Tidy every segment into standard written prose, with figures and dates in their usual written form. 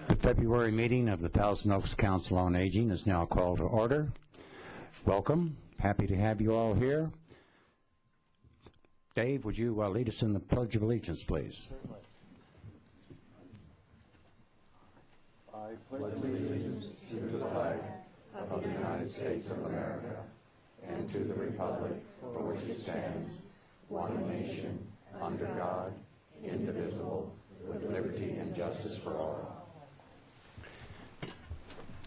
The February meeting of the Thousand Oaks Council on Aging is now called to order. Welcome. Happy to have you all here. Dave, would you lead us in the Pledge of Allegiance, please? Certainly. I pledge allegiance to the flag of the United States of America and to the republic for which it stands, one nation, under God, indivisible, with liberty and justice for all.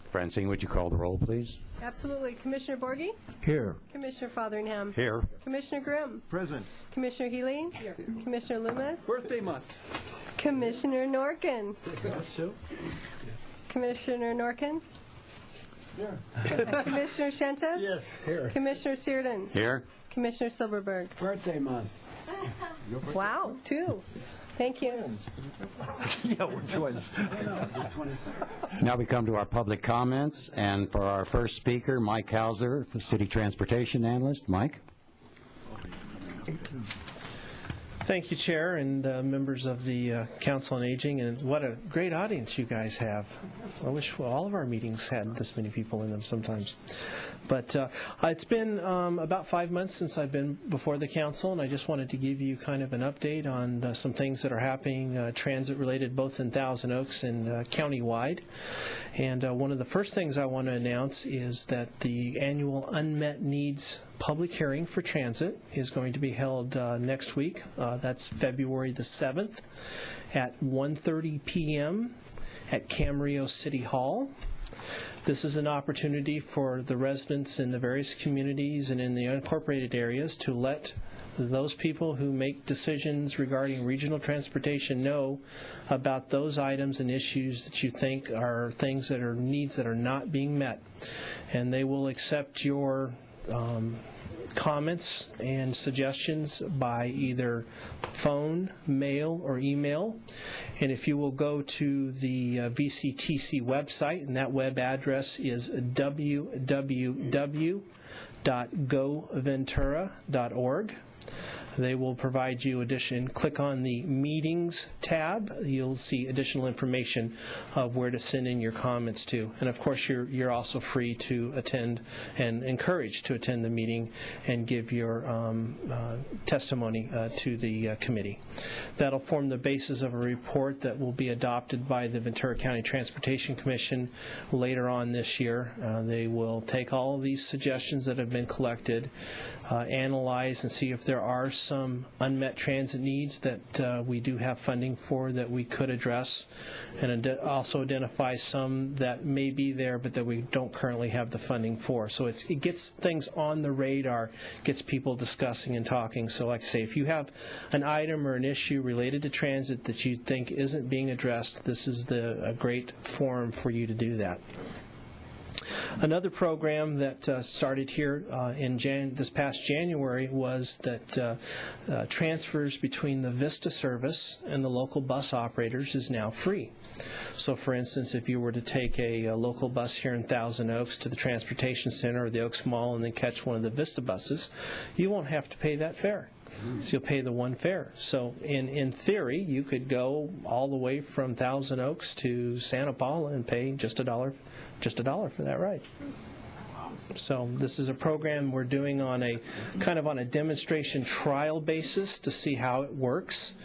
Francine, would you call the roll, please? Absolutely. Commissioner Borghi? Here. Commissioner Fotheringham? Here. Commissioner Grimm? Present. Commissioner Healy? Here. Commissioner Loomis? Birthday month. Commissioner Norkin? So? Commissioner Norkin? Here. Commissioner Shentes? Yes. Here. Commissioner Searden? Here. Commissioner Silverberg? Birthday month. Wow, two. Thank you. Yeah, we're twins. Now we come to our public comments, and for our first speaker, Mike Hauser, City Transportation Analyst. Mike? Thank you, Chair, and members of the Council on Aging, and what a great audience you guys have. I wish all of our meetings had this many people in them sometimes. But it's been about 5 months since I've been before the Council, and I just wanted to give you kind of an update on some things that are happening transit-related both in Thousand Oaks and county-wide. And one of the first things I want to announce is that the annual Unmet Needs public hearing for transit is going to be held next week. That's February the 7th at 1:30 p.m. at Camarillo City Hall. This is an opportunity for the residents in the various communities and in the unincorporated areas to let those people who make decisions regarding regional transportation know about those items and issues that you think are things that are needs that are not being met. And they will accept your comments and suggestions by either phone, mail, or email. And if you will go to the VCTC website, and that web address is www.goventura.org. They will provide you click on the Meetings tab. You'll see additional information of where to send in your comments to. And of course, you're also free to attend and encouraged to attend the meeting and give your testimony to the committee. That'll form the basis of a report that will be adopted by the Ventura County Transportation Commission later on this year. They will take all of these suggestions that have been collected, analyze and see if there are some unmet transit needs that we do have funding for that we could address, and also identify some that may be there but that we don't currently have the funding for. So it gets things on the radar, gets people discussing and talking. So like I say, if you have an item or an issue related to transit that you think isn't being addressed, this is a great forum for you to do that. Another program that started here in this past January was that transfers between the Vista service and the local bus operators is now free. So for instance, if you were to take a local bus here in Thousand Oaks to the Transportation Center or the Oaks Mall and then catch one of the Vista buses, you won't have to pay that fare. So you'll pay the one fare. So in theory, you could go all the way from Thousand Oaks to Santa Paula and pay just a dollar for that ride. So this is a program we're doing on a kind of on a demonstration trial basis to see how it works,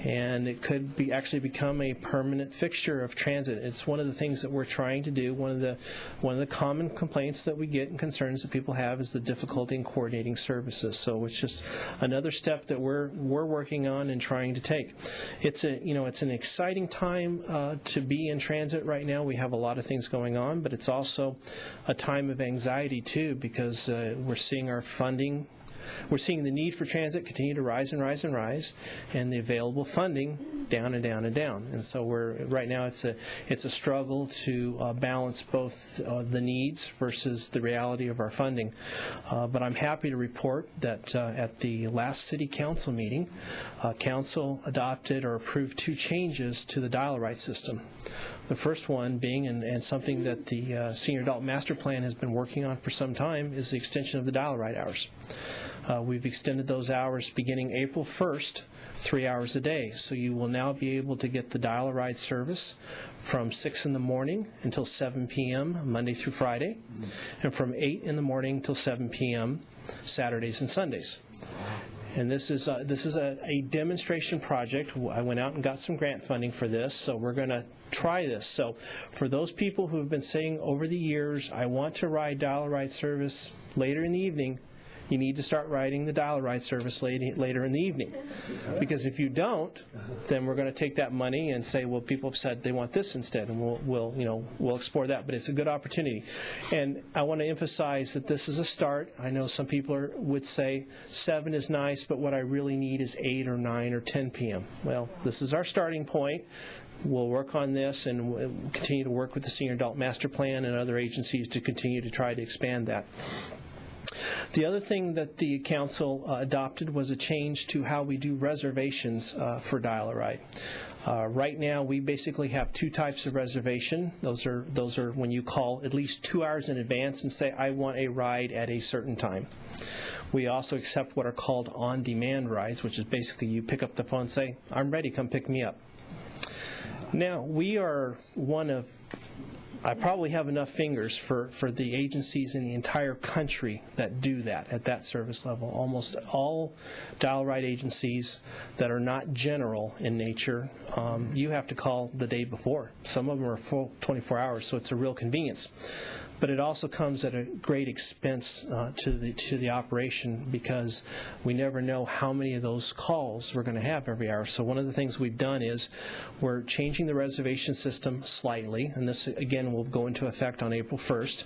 and it could be actually become a permanent fixture of transit. It's one of the things that we're trying to do. One of the common complaints that we get and concerns that people have is the difficulty in coordinating services. So it's just another step that we're working on and trying to take. It's an exciting time to be in transit right now. We have a lot of things going on, but it's also a time of anxiety too, because we're seeing our funding, we're seeing the need for transit continue to rise and rise and rise, and the available funding down and down and down. And so right now it's a struggle to balance both the needs versus the reality of our funding. But I'm happy to report that at the last City Council meeting, Council adopted or approved 2 changes to the dial-a-ride system. The first one being, and something that the Senior Adult Master Plan has been working on for some time, is the extension of the dial-a-ride hours. We've extended those hours beginning April 1st 3 hours a day. So you will now be able to get the dial-a-ride service from 6 in the morning until 7 p.m. Monday through Friday, and from 8 in the morning till 7 p.m. Saturdays and Sundays. And this is a demonstration project. I went out and got some grant funding for this, so we're going to try this. So for those people who have been saying over the years, I want to ride dial-a-ride service later in the evening, you need to start riding the dial-a-ride service later in the evening. Because if you don't, then we're going to take that money and say, well, people have said they want this instead, and we'll explore that. But it's a good opportunity. And I want to emphasize that this is a start. I know some people would say 7 is nice, but what I really need is 8 or 9 or 10 p.m. Well, this is our starting point. We'll work on this, and we'll continue to work with the Senior Adult Master Plan and other agencies to continue to try to expand that. The other thing that the council adopted was a change to how we do reservations for dial-a-ride. Right now, we basically have 2 types of reservation. Those are when you call at least 2 hours in advance and say, I want a ride at a certain time. We also accept what are called on-demand rides, which is basically you pick up the phone and say, I'm ready, come pick me up. Now, we are one of, I probably have enough fingers for the agencies in the entire country that do that at that service level. Almost all dial-a-ride agencies that are not general in nature, you have to call the day before. Some of them are full 24 hours, so it's a real convenience. But it also comes at a great expense to the operation, because we never know how many of those calls we're going to have every hour. So one of the things we've done is we're changing the reservation system slightly, and this again will go into effect on April 1st.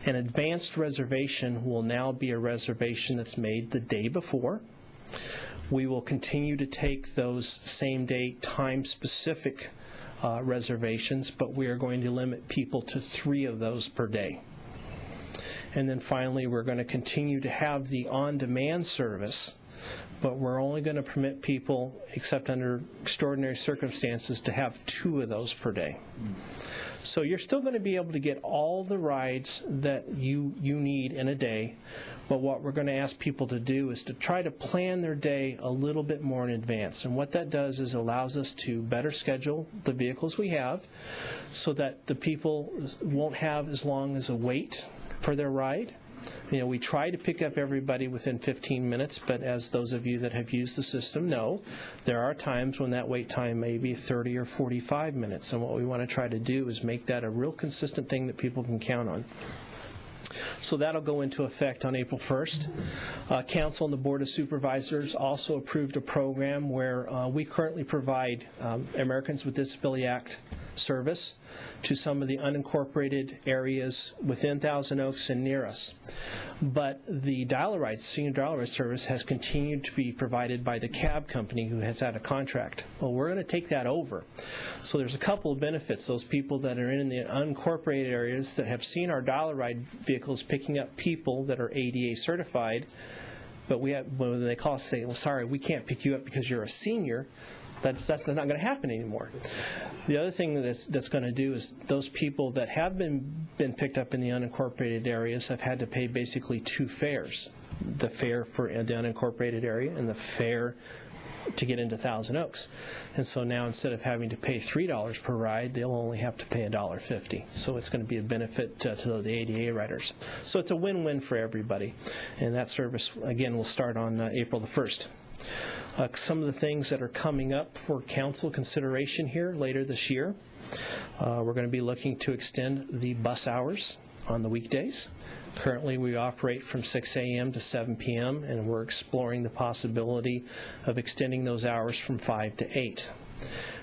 An advanced reservation will now be a reservation that's made the day before. We will continue to take those same-day, time-specific reservations, but we are going to limit people to 3 of those per day. And then finally, we're going to continue to have the on-demand service, but we're only going to permit people, except under extraordinary circumstances, to have 2 of those per day. So you're still going to be able to get all the rides that you need in a day, but what we're going to ask people to do is to try to plan their day a little bit more in advance. And what that does is allows us to better schedule the vehicles we have so that the people won't have as long as a wait for their ride. You know, we try to pick up everybody within 15 minutes, but as those of you that have used the system know, there are times when that wait time may be 30 or 45 minutes. And what we want to try to do is make that a real consistent thing that people can count on. So that'll go into effect on April 1st. Council and the Board of Supervisors also approved a program where we currently provide Americans with Disability Act service to some of the unincorporated areas within Thousand Oaks and near us. But the dial-a-ride, senior dial-a-ride service has continued to be provided by the cab company who has had a contract. Well, we're going to take that over. So there's a couple of benefits. Those people that are in the unincorporated areas that have seen our dial-a-ride vehicles picking up people that are ADA certified, but we have, when they call us and say, well, sorry, we can't pick you up because you're a senior, that's not going to happen anymore. The other thing that's going to do is those people that have been picked up in the unincorporated areas have had to pay basically 2 fares, the fare for the unincorporated area and the fare to get into Thousand Oaks. And so now instead of having to pay $3 per ride, they'll only have to pay $1.50. So it's going to be a benefit to the ADA riders. So it's a win-win for everybody. And that service, again, will start on April the 1st. Some of the things that are coming up for council consideration here later this year, we're going to be looking to extend the bus hours on the weekdays. Currently, we operate from 6 a.m. to 7 p.m., and we're exploring the possibility of extending those hours from 5 to 8.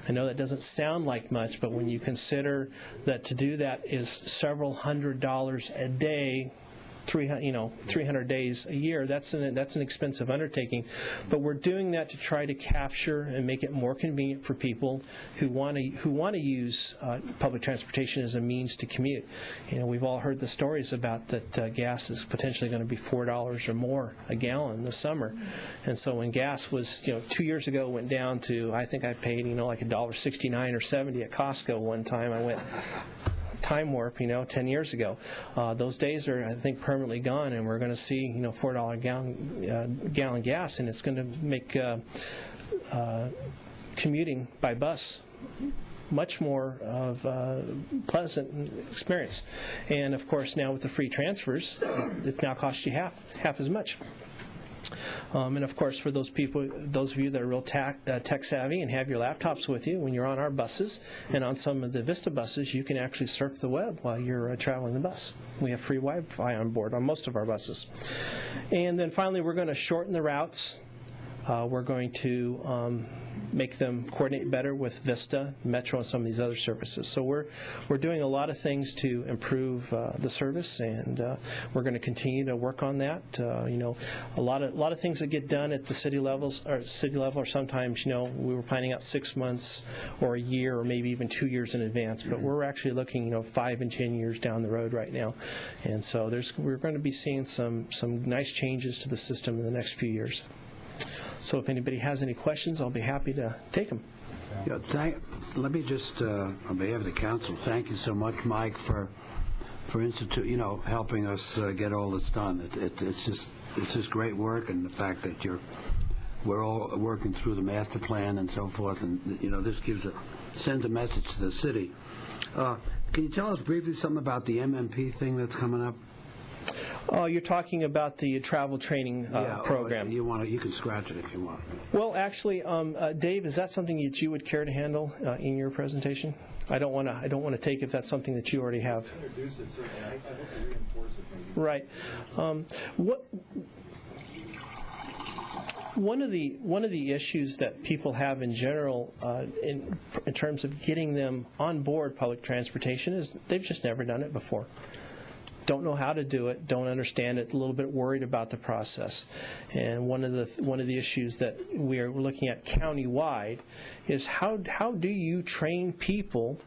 I know that doesn't sound like much, but when you consider that to do that is several $100s a day, 300 days a year, that's an expensive undertaking. But we're doing that to try to capture and make it more convenient for people who want to use public transportation as a means to commute. You know, we've all heard the stories about that gas is potentially going to be $4 or more a gallon this summer. And so when gas was, 2 years ago went down to, I think I paid, like $1.69 or 70 at Costco one time. I went time warp, 10 years ago. Those days are, I think, permanently gone, and we're going to see, $4 gallon gas, and it's going to make commuting by bus. Much more of a pleasant experience. And of course, now with the free transfers, it's now cost you half as much. And of course, for those of you that are real tech savvy and have your laptops with you, when you're on our buses and on some of the Vista buses, you can actually surf the web while you're traveling the bus. We have free Wi-Fi on board on most of our buses. And then finally, we're going to shorten the routes. We're going to make them coordinate better with Vista, Metro, and some of these other services. So we're doing a lot of things to improve the service, and we're going to continue to work on that. A lot of things that get done at the city level are sometimes, we were planning out 6 months or a year or maybe even 2 years in advance, but we're actually looking 5 and 10 years down the road right now. And so we're going to be seeing some nice changes to the system in the next few years. So if anybody has any questions, I'll be happy to take them. Yeah, let me just, on behalf of the council, thank you so much, Mike, for helping us get all this done. It's just great work, and the fact that we're all working through the master plan and so forth, and this sends a message to the city. Can you tell us briefly something about the MMP thing that's coming up? Oh, you're talking about the travel training program. You can scratch it if you want. Well, actually, Dave, is that something that you would care to handle in your presentation? I don't want to take if that's something that you already have. Introduce it, certainly. I hope to reinforce it. Maybe. Right. One of the issues that people have in general in terms of getting them on board public transportation is they've just never done it before. Don't know how to do it, don't understand it, a little bit worried about the process. And one of the issues that we're looking at countywide is how do you train people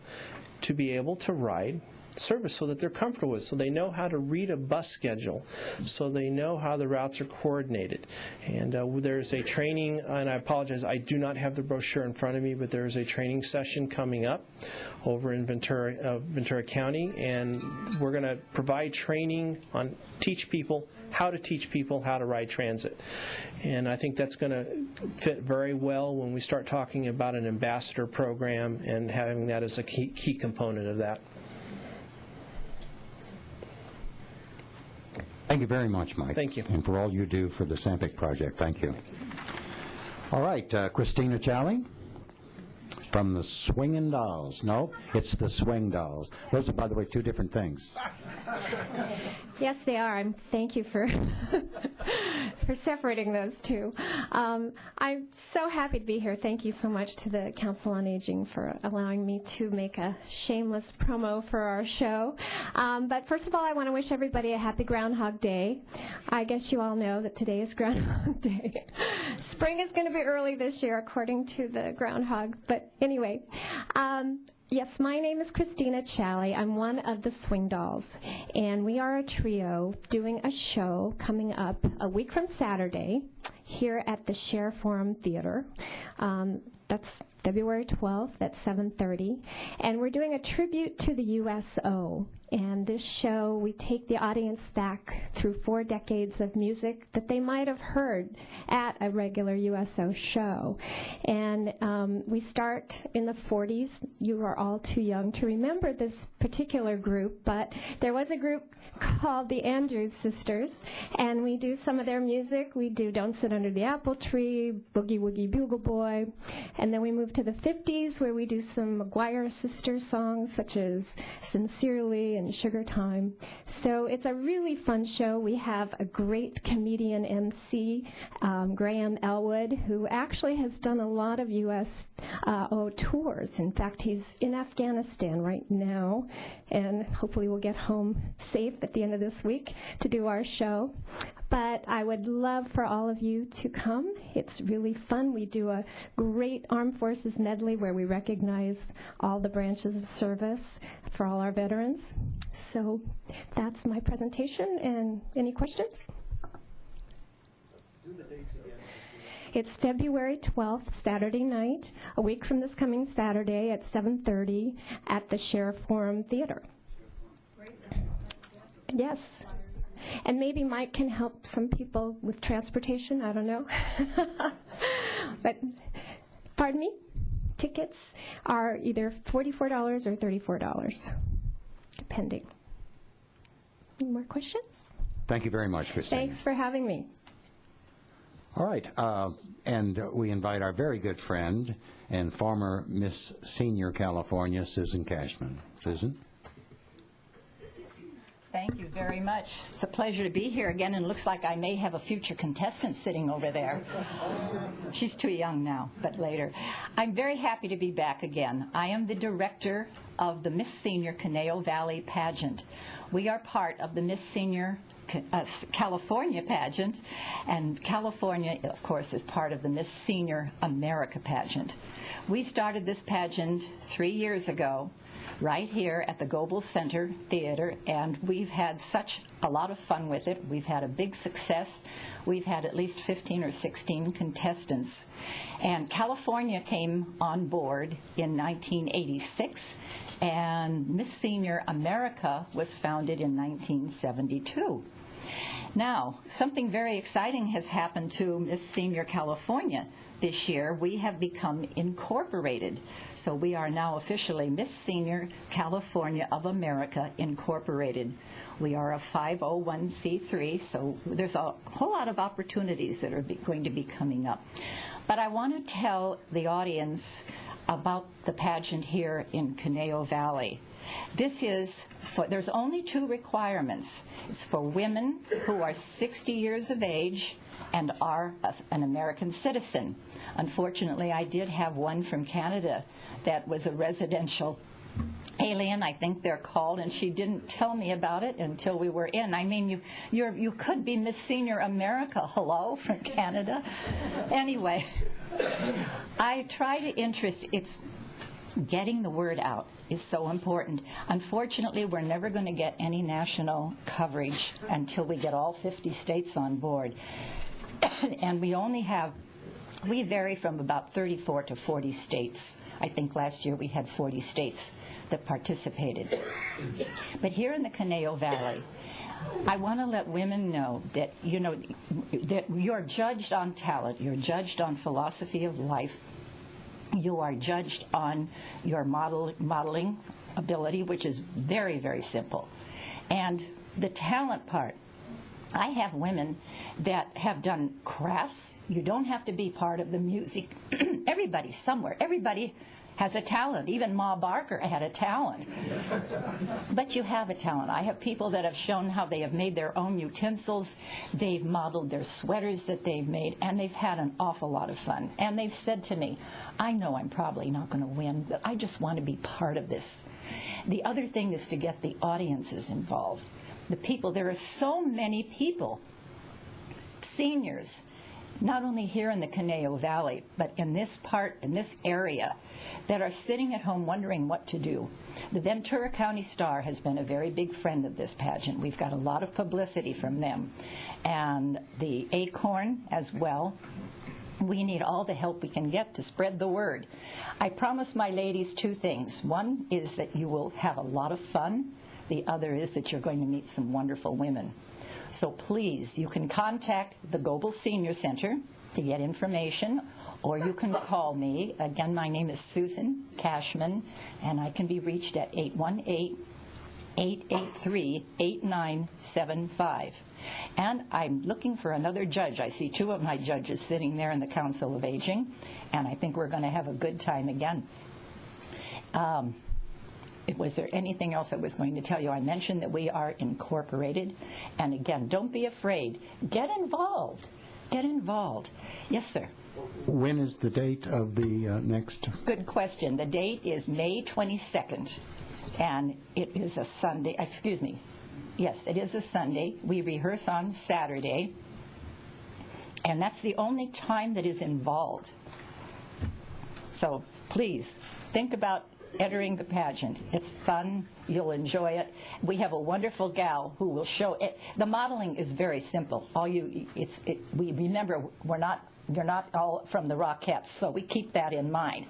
to be able to ride service so that they're comfortable with, so they know how to read a bus schedule, so they know how the routes are coordinated. And there's a training, and I apologize, I do not have the brochure in front of me, but there's a training session coming up over in Ventura County, and we're going to provide training on teach people how to ride transit. And I think that's going to fit very well when we start talking about an ambassador program and having that as a key component of that. Thank you very much, Mike. Thank you. And for all you do for the Sampic project. Thank you. All right, Christina Challey from the Swingin Dolls. No, it's the Swing Dolls. Those are, by the way, two different things. Yes, they are. Thank you for for separating those two. I'm so happy to be here. Thank you so much to the Council on Aging for allowing me to make a shameless promo for our show. But first of all, I want to wish everybody a happy Groundhog Day. I guess you all know that today is Groundhog Day. Spring is going to be early this year, according to the groundhog. But anyway, yes, my name is Christina Challey. I'm one of the Swing Dolls, and we are a trio doing a show coming up a week from Saturday here at the Share Forum Theater. That's February 12th at 7:30, and we're doing a tribute to the USO. And this show, we take the audience back through 4 decades of music that they might have heard at a regular USO show. And we start in the 40s. You are all too young to remember this particular group, but there was a group called the Andrews Sisters, and we do some of their music. We do Don't Sit Under the Apple Tree, Boogie Woogie Bugle Boy, and then we move to the 50s where we do some McGuire Sisters songs such as Sincerely and Sugar Time. So it's a really fun show. We have a great comedian MC, Graham Elwood, who actually has done a lot of USO tours. In fact, he's in Afghanistan right now, and hopefully we'll get home safe at the end of this week to do our show. But I would love for all of you to come. It's really fun. We do a great Armed Forces medley where we recognize all the branches of service for all our veterans. So that's my presentation. And any questions? Do the dates again. It's February 12th, Saturday night, a week from this coming Saturday at 7:30 at the Sheriff Forum Theater. Yes. And maybe Mike can help some people with transportation. I don't know. But Pardon me? Tickets are either $44 or $34, depending. Any more questions? Thank you very much, Christine. Thanks for having me. All right, and we invite our very good friend and former Miss Senior California, Susan Cashman. Susan? Thank you very much. It's a pleasure to be here again, and it looks like I may have a future contestant sitting over there. She's too young now, but later. I'm very happy to be back again. I am the director of the Miss Senior Canelo Valley Pageant. We are part of the Miss Senior California Pageant, and California, of course, is part of the Miss Senior America Pageant. We started this pageant 3 years ago, right here at the Goebel Center Theater, and we've had such a lot of fun with it. We've had a big success. We've had at least 15 or 16 contestants. And California came on board in 1986, and Miss Senior America was founded in 1972. Now, something very exciting has happened to Miss Senior California. This year, we have become incorporated. So we are now officially Miss Senior California of America Incorporated. We are a 501c3, so there's a whole lot of opportunities that are going to be coming up. But I want to tell the audience about the pageant here in Canelo Valley. This is for, there's only 2 requirements. It's for women who are 60 years of age and are an American citizen. Unfortunately, I did have one from Canada that was a residential alien, I think they're called, and she didn't tell me about it until we were in. I mean, you could be Miss Senior America, hello, from Canada. Anyway, I try to it's getting the word out is so important. Unfortunately, we're never going to get any national coverage until we get all 50 states on board. And we vary from about 34 to 40 states. I think last year we had 40 states that participated. But here in the Canelo Valley, I want to let women know that, that you're judged on talent, you're judged on philosophy of life, you are judged on your modeling ability, which is very, very simple. And the talent part, I have women that have done crafts. You don't have to be part of the music. Everybody somewhere. Everybody has a talent. Even Ma Barker had a talent. But you have a talent. I have people that have shown how they have made their own utensils. They've modeled their sweaters that they've made, and they've had an awful lot of fun. And they've said to me, I know I'm probably not going to win, but I just want to be part of this. The other thing is to get the audiences involved. The people, there are so many people, seniors, not only here in the Canelo Valley, but in this area, that are sitting at home wondering what to do. The Ventura County Star has been a very big friend of this pageant. We've got a lot of publicity from them. And the Acorn as well. We need all the help we can get to spread the word. I promise my ladies 2 things. One is that you will have a lot of fun. The other is that you're going to meet some wonderful women. So please, you can contact the Goebel Senior Center to get information, or you can call me. Again, my name is Susan Cashman, and I can be reached at 818-883-8975. And I'm looking for another judge. I see 2 of my judges sitting there in the Council of Aging, and I think we're going to have a good time again. Was there anything else I was going to tell you? I mentioned that we are incorporated. And again, don't be afraid. Get involved. Get involved. Yes, sir. When is the date of the next? Good question. The date is May 22nd, and it is a Sunday. Excuse me. Yes, it is a Sunday. We rehearse on Saturday, and that's the only time that is involved. So please, think about entering the pageant. It's fun. You'll enjoy it. We have a wonderful gal who will show it. The modeling is very simple. We remember you're not all from the Rockettes, so we keep that in mind.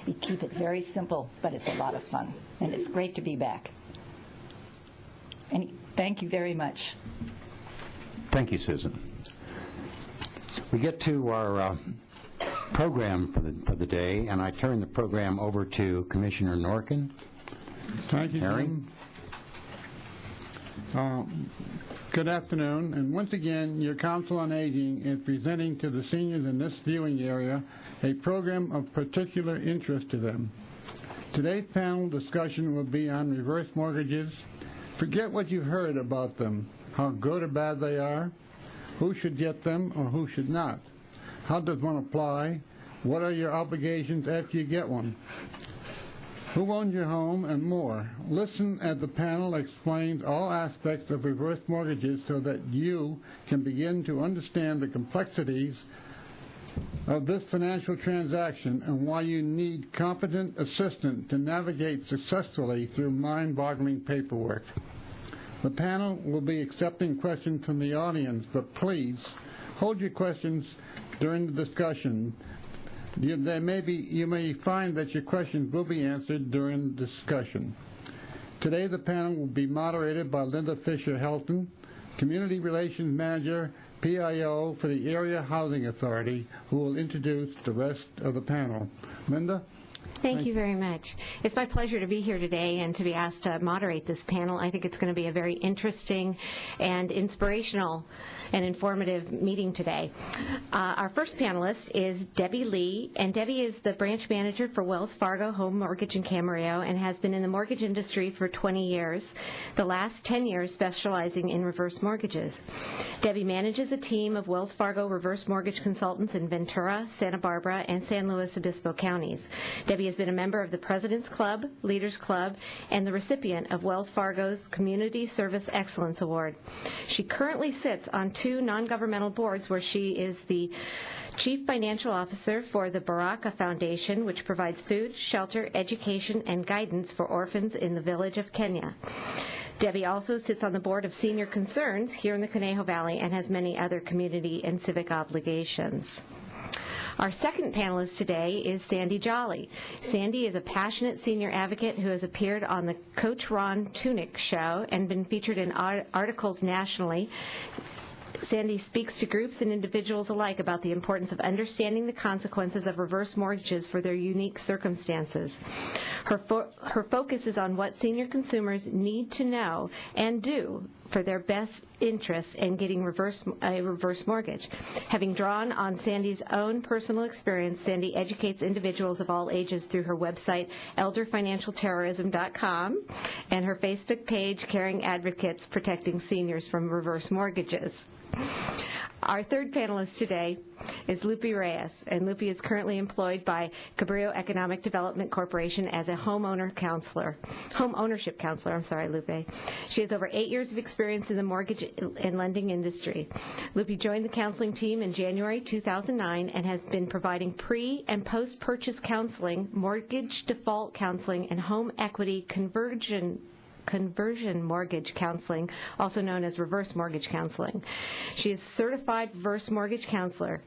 We keep it very simple, but it's a lot of fun, and it's great to be back. And thank you very much. Thank you, Susan. We get to our program for the day, and I turn the program over to Commissioner Norkin. Thank you, Harry? Jim. Good afternoon, and once again, your Council on Aging is presenting to the seniors in this viewing area a program of particular interest to them. Today's panel discussion will be on reverse mortgages. Forget what you've heard about them, how good or bad they are, who should get them or who should not, how does one apply, what are your obligations after you get one, who owns your home, and more. Listen as the panel explains all aspects of reverse mortgages so that you can begin to understand the complexities of this financial transaction and why you need competent assistance to navigate successfully through mind-boggling paperwork. The panel will be accepting questions from the audience, but please hold your questions during the discussion. You may find that your questions will be answered during the discussion. Today the panel will be moderated by Linda Fisher-Helton, Community Relations Manager, PIO for the Area Housing Authority, who will introduce the rest of the panel. Linda? Thank you very much. It's my pleasure to be here today and to be asked to moderate this panel. I think it's going to be a very interesting and inspirational and informative meeting today. Our first panelist is Debbie Lee, and Debbie is the branch manager for Wells Fargo Home Mortgage in Camarillo and has been in the mortgage industry for 20 years, the last 10 years specializing in reverse mortgages. Debbie manages a team of Wells Fargo reverse mortgage consultants in Ventura, Santa Barbara, and San Luis Obispo counties. Debbie has been a member of the President's Club, Leaders Club, and the recipient of Wells Fargo's Community Service Excellence Award. She currently sits on 2 non-governmental boards where she is the Chief Financial Officer for the Baraka Foundation, which provides food, shelter, education, and guidance for orphans in the village of Kenya. Debbie also sits on the board of Senior Concerns here in the Conejo Valley and has many other community and civic obligations. Our second panelist today is Sandy Jolly. Sandy is a passionate senior advocate who has appeared on the Coach Ron Tunick Show and been featured in articles nationally. Sandy speaks to groups and individuals alike about the importance of understanding the consequences of reverse mortgages for their unique circumstances. Her focus is on what senior consumers need to know and do for their best interest in getting a reverse mortgage. Having drawn on Sandy's own personal experience, Sandy educates individuals of all ages through her website, elderfinancialterrorism.com, and her Facebook page, Caring Advocates Protecting Seniors from Reverse Mortgages. Our third panelist today is Lupe Reyes, and Lupe is currently employed by Cabrillo Economic Development Corporation as a home ownership counselor. Lupe. She has over 8 years of experience in the mortgage and lending industry. Lupe joined the counseling team in January 2009 and has been providing pre- and post-purchase counseling, mortgage default counseling, and home equity conversion mortgage counseling, also known as reverse mortgage counseling. She is a certified reverse mortgage counselor.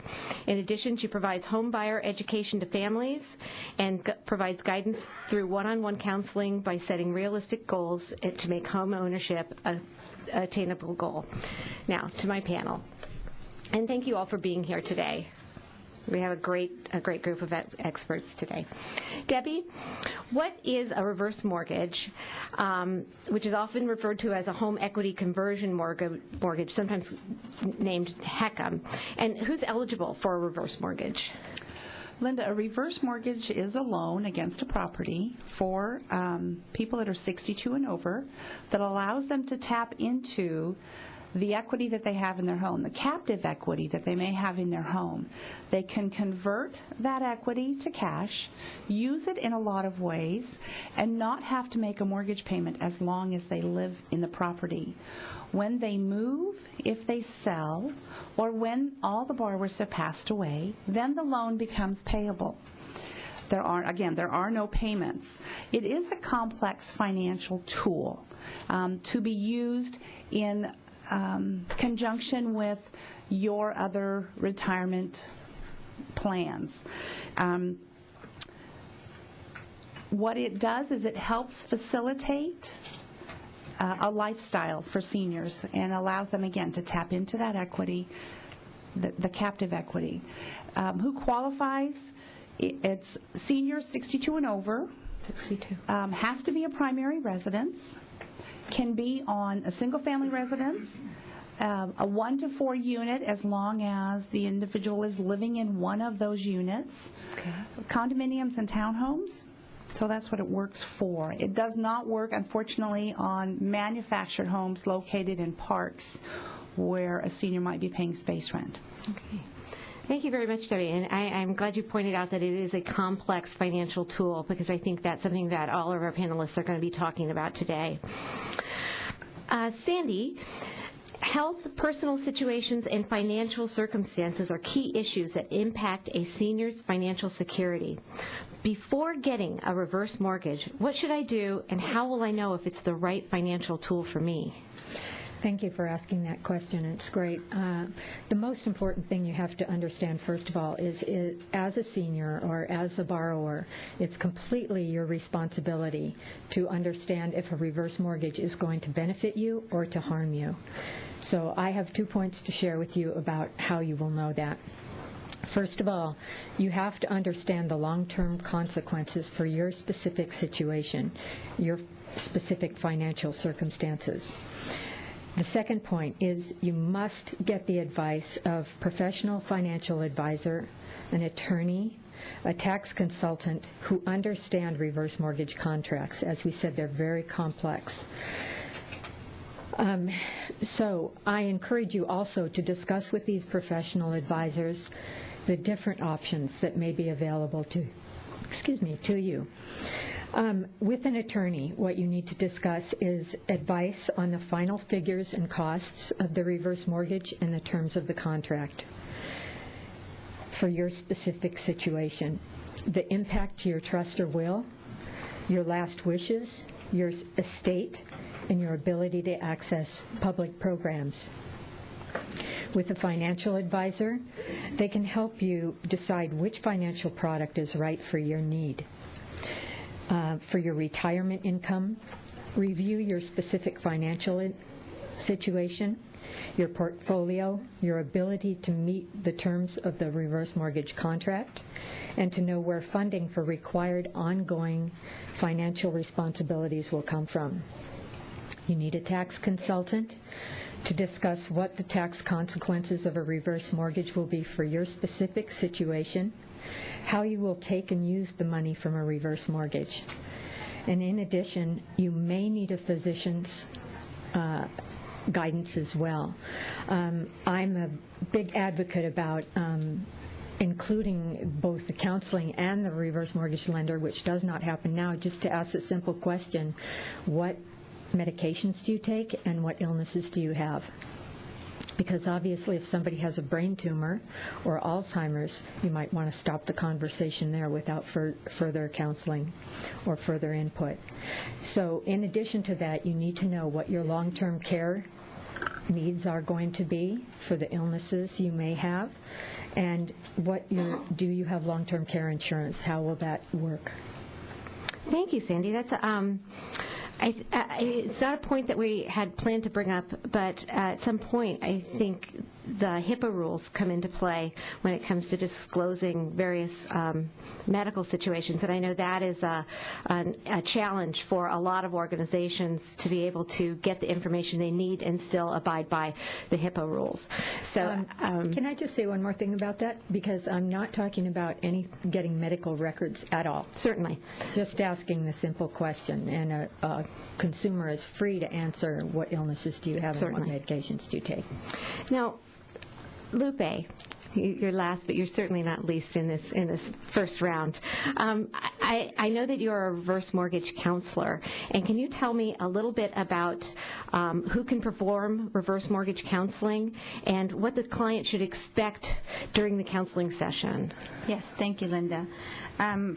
In addition, she provides home buyer education to families and provides guidance through one-on-one counseling by setting realistic goals to make home ownership an attainable goal. Now, to my panel. And thank you all for being here today. We have a great group of experts today. Debbie, what is a reverse mortgage, which is often referred to as a home equity conversion mortgage, sometimes named Heckum, and who's eligible for a reverse mortgage? Linda, a reverse mortgage is a loan against a property for people that are 62 and over that allows them to tap into the equity that they have in their home, the captive equity that they may have in their home. They can convert that equity to cash, use it in a lot of ways, and not have to make a mortgage payment as long as they live in the property. When they move, if they sell, or when all the borrowers have passed away, then the loan becomes payable. There are no payments. It is a complex financial tool to be used in conjunction with your other retirement plans. What it does is it helps facilitate a lifestyle for seniors and allows them, again, to tap into that equity, the captive equity. Who qualifies? It's seniors 62 and over. 62. Has to be a primary residence. Can be on a single-family residence, a 1 to 4 unit as long as the individual is living in one of those units. Okay. Condominiums and townhomes. So that's what it works for. It does not work, unfortunately, on manufactured homes located in parks where a senior might be paying space rent. Okay. Thank you very much, Debbie. And I'm glad you pointed out that it is a complex financial tool, because I think that's something that all of our panelists are going to be talking about today. Sandy, health, personal situations, and financial circumstances are key issues that impact a senior's financial security. Before getting a reverse mortgage, what should I do, and how will I know if it's the right financial tool for me? Thank you for asking that question. It's great. The most important thing you have to understand, first of all, is as a senior or as a borrower, it's completely your responsibility to understand if a reverse mortgage is going to benefit you or to harm you. So I have 2 points to share with you about how you will know that. First of all, you have to understand the long-term consequences for your specific situation, your specific financial circumstances. The second point is you must get the advice of professional financial advisor, an attorney, a tax consultant who understand reverse mortgage contracts. As we said, they're very complex. So I encourage you also to discuss with these professional advisors the different options that may be available to you. With an attorney, what you need to discuss is advice on the final figures and costs of the reverse mortgage and the terms of the contract for your specific situation, the impact to your trust or will, your last wishes, your estate, and your ability to access public programs. With a financial advisor, they can help you decide which financial product is right for your need. For your retirement income, review your specific financial situation, your portfolio, your ability to meet the terms of the reverse mortgage contract, and to know where funding for required ongoing financial responsibilities will come from. You need a tax consultant to discuss what the tax consequences of a reverse mortgage will be for your specific situation, how you will take and use the money from a reverse mortgage. And in addition, you may need a physician's guidance as well. I'm a big advocate about including both the counseling and the reverse mortgage lender, which does not happen now, just to ask a simple question: what medications do you take and what illnesses do you have? Because obviously if somebody has a brain tumor or Alzheimer's, you might want to stop the conversation there without further counseling or further input. So in addition to that, you need to know what your long-term care needs are going to be for the illnesses you may have, and do you have long-term care insurance? How will that work? Thank you, Sandy. That's it's not a point that we had planned to bring up, but at some point I think the HIPAA rules come into play when it comes to disclosing various medical situations, and I know that is a challenge for a lot of organizations to be able to get the information they need and still abide by the HIPAA rules. So, can I just say one more thing about that? Because I'm not talking about getting medical records at all. Certainly. Just asking the simple question, and a consumer is free to answer what illnesses do you have Certainly. And what medications do you take. Now, Lupe, you're last, but you're certainly not least in this first round. I know that you're a reverse mortgage counselor, and can you tell me a little bit about who can perform reverse mortgage counseling and what the client should expect during the counseling session? Yes, thank you, Linda.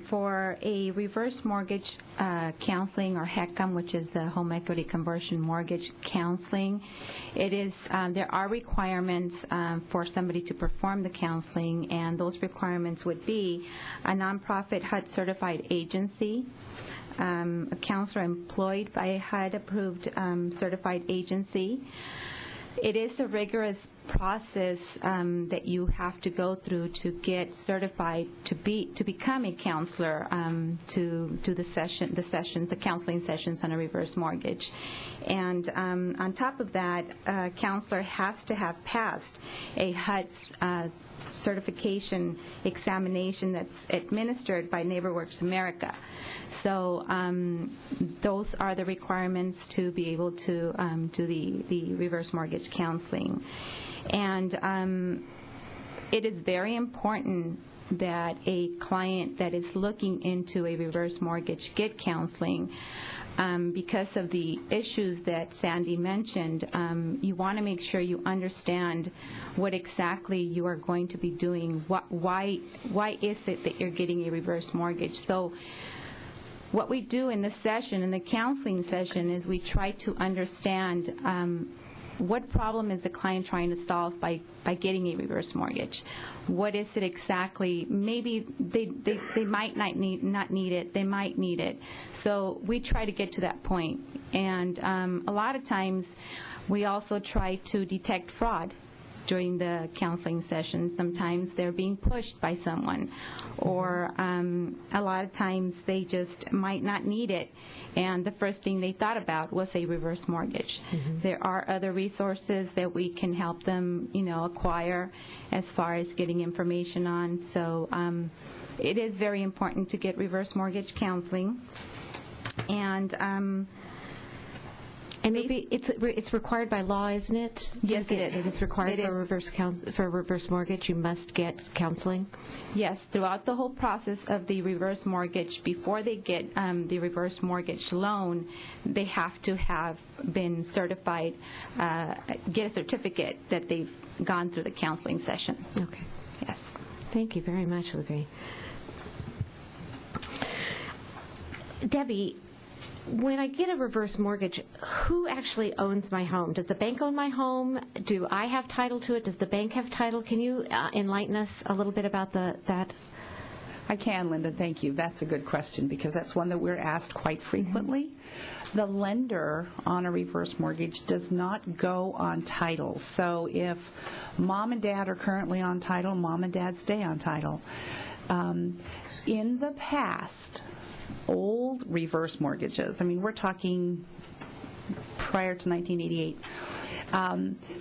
For a reverse mortgage counseling, or Heckum, which is the home equity conversion mortgage counseling, it is there are requirements for somebody to perform the counseling, and those requirements would be a nonprofit HUD certified agency, a counselor employed by a HUD approved certified agency, It is a rigorous process that you have to go through to get certified to become a counselor, to do the counseling sessions on a reverse mortgage. And on top of that, a counselor has to have passed a HUD certification examination that's administered by NeighborWorks America. So those are the requirements to be able to do the reverse mortgage counseling. And it is very important that a client that is looking into a reverse mortgage get counseling. Because of the issues that Sandy mentioned, you want to make sure you understand what exactly you are going to be doing. Why is it that you're getting a reverse mortgage? So what we do in the session, in the counseling session, is we try to understand what problem is the client trying to solve by getting a reverse mortgage? What is it exactly? Maybe they might not need it. They might need it. So we try to get to that point. And a lot of times we also try to detect fraud during the counseling session. Sometimes they're being pushed by someone, or a lot of times they just might not need it, and the first thing they thought about was a reverse mortgage. There are other resources that we can help them, acquire as far as getting information on. So it is very important to get reverse mortgage counseling. And maybe it's required by law, isn't it? Yes, it is. It is required for a reverse mortgage. You must get counseling. Yes, throughout the whole process of the reverse mortgage, before they get the reverse mortgage loan, they have to have been certified, get a certificate that they've gone through the counseling session. Okay. Yes. Thank you very much, Libby. Debbie, when I get a reverse mortgage, who actually owns my home? Does the bank own my home? Do I have title to it? Does the bank have title? Can you enlighten us a little bit about that? I can, Linda. Thank you. That's a good question because that's one that we're asked quite frequently. The lender on a reverse mortgage does not go on title. So if mom and dad are currently on title, mom and dad stay on title. In the past, old reverse mortgages, I mean, we're talking prior to 1988,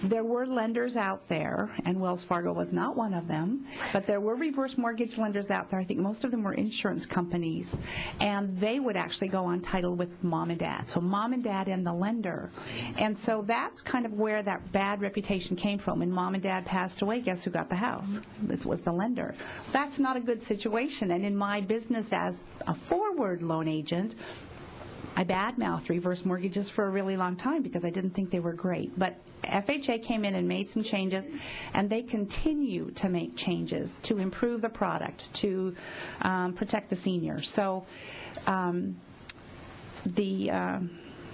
there were lenders out there, and Wells Fargo was not one of them, but there were reverse mortgage lenders out there. I think most of them were insurance companies, and they would actually go on title with mom and dad. So mom and dad and the lender. And so that's kind of where that bad reputation came from. When mom and dad passed away, guess who got the house? This was the lender. That's not a good situation. And in my business as a forward loan agent, I badmouthed reverse mortgages for a really long time because I didn't think they were great. But FHA came in and made some changes, and they continue to make changes to improve the product, to protect the senior. So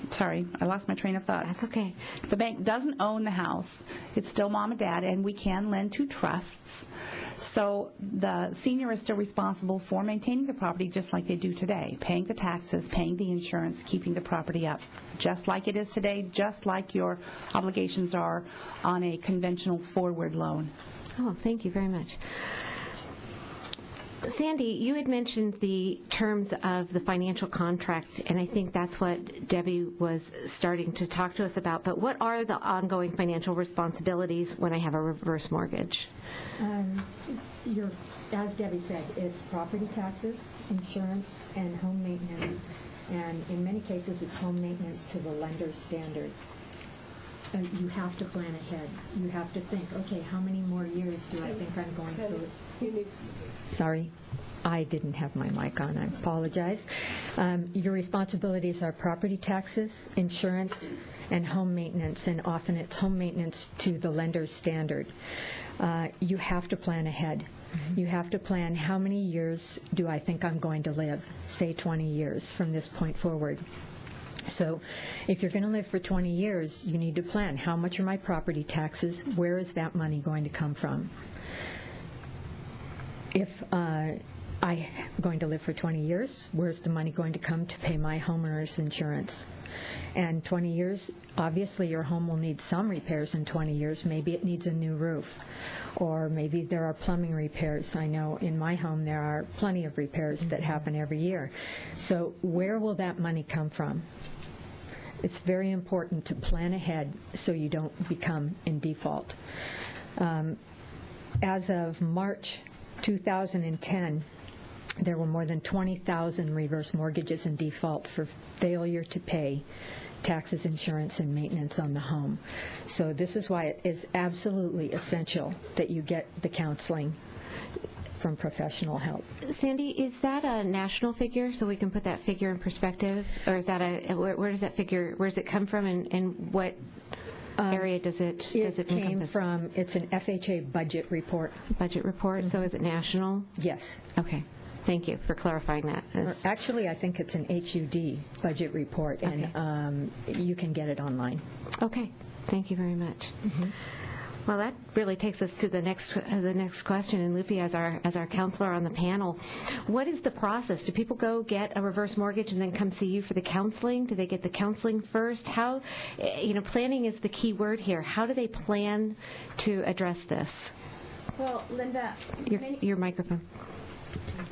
sorry, I lost my train of thought. That's okay. The bank doesn't own the house. It's still mom and dad, and we can lend to trusts. So the senior is still responsible for maintaining the property just like they do today, paying the taxes, paying the insurance, keeping the property up, just like it is today, just like your obligations are on a conventional forward loan. Oh, thank you very much. Sandy, you had mentioned the terms of the financial contract, and I think that's what Debbie was starting to talk to us about. But what are the ongoing financial responsibilities when I have a reverse mortgage? As Debbie said, it's property taxes, insurance, and home maintenance. And in many cases, it's home maintenance to the lender's standard. And you have to plan ahead. You have to think, okay, how many more years do I think I'm going to... Sorry, I didn't have my mic on. I apologize. Your responsibilities are property taxes, insurance, and home maintenance, and often it's home maintenance to the lender's standard. You have to plan ahead. You have to plan how many years do I think I'm going to live, say 20 years from this point forward. So if you're going to live for 20 years, you need to plan how much are my property taxes, where is that money going to come from? If I'm going to live for 20 years. Where's the money going to come to pay my homeowner's insurance? And 20 years, obviously your home will need some repairs in 20 years. Maybe it needs a new roof, or maybe there are plumbing repairs. I know in my home there are plenty of repairs that happen every year. So where will that money come from? It's very important to plan ahead so you don't become in default. As of March 2010, there were more than 20,000 reverse mortgages in default for failure to pay taxes, insurance, and maintenance on the home. So this is why it is absolutely essential that you get the counseling from professional help. Sandy, is that a national figure, so we can put that figure in perspective? Or is that where does that figure, where does it come from, and what area does it came from? It's an FHA budget report. Budget report, so is it national? Yes. Okay. Thank you for clarifying that. Actually, I think it's an HUD budget report, and you can get it online. Okay. Thank you very much. Well, that really takes us to the next question. And Lupi, as our counselor on the panel, what is the process? Do people go get a reverse mortgage and then come see you for the counseling? Do they get the counseling first? How, planning is the key word here. How do they plan to address this? Well, Linda, your microphone.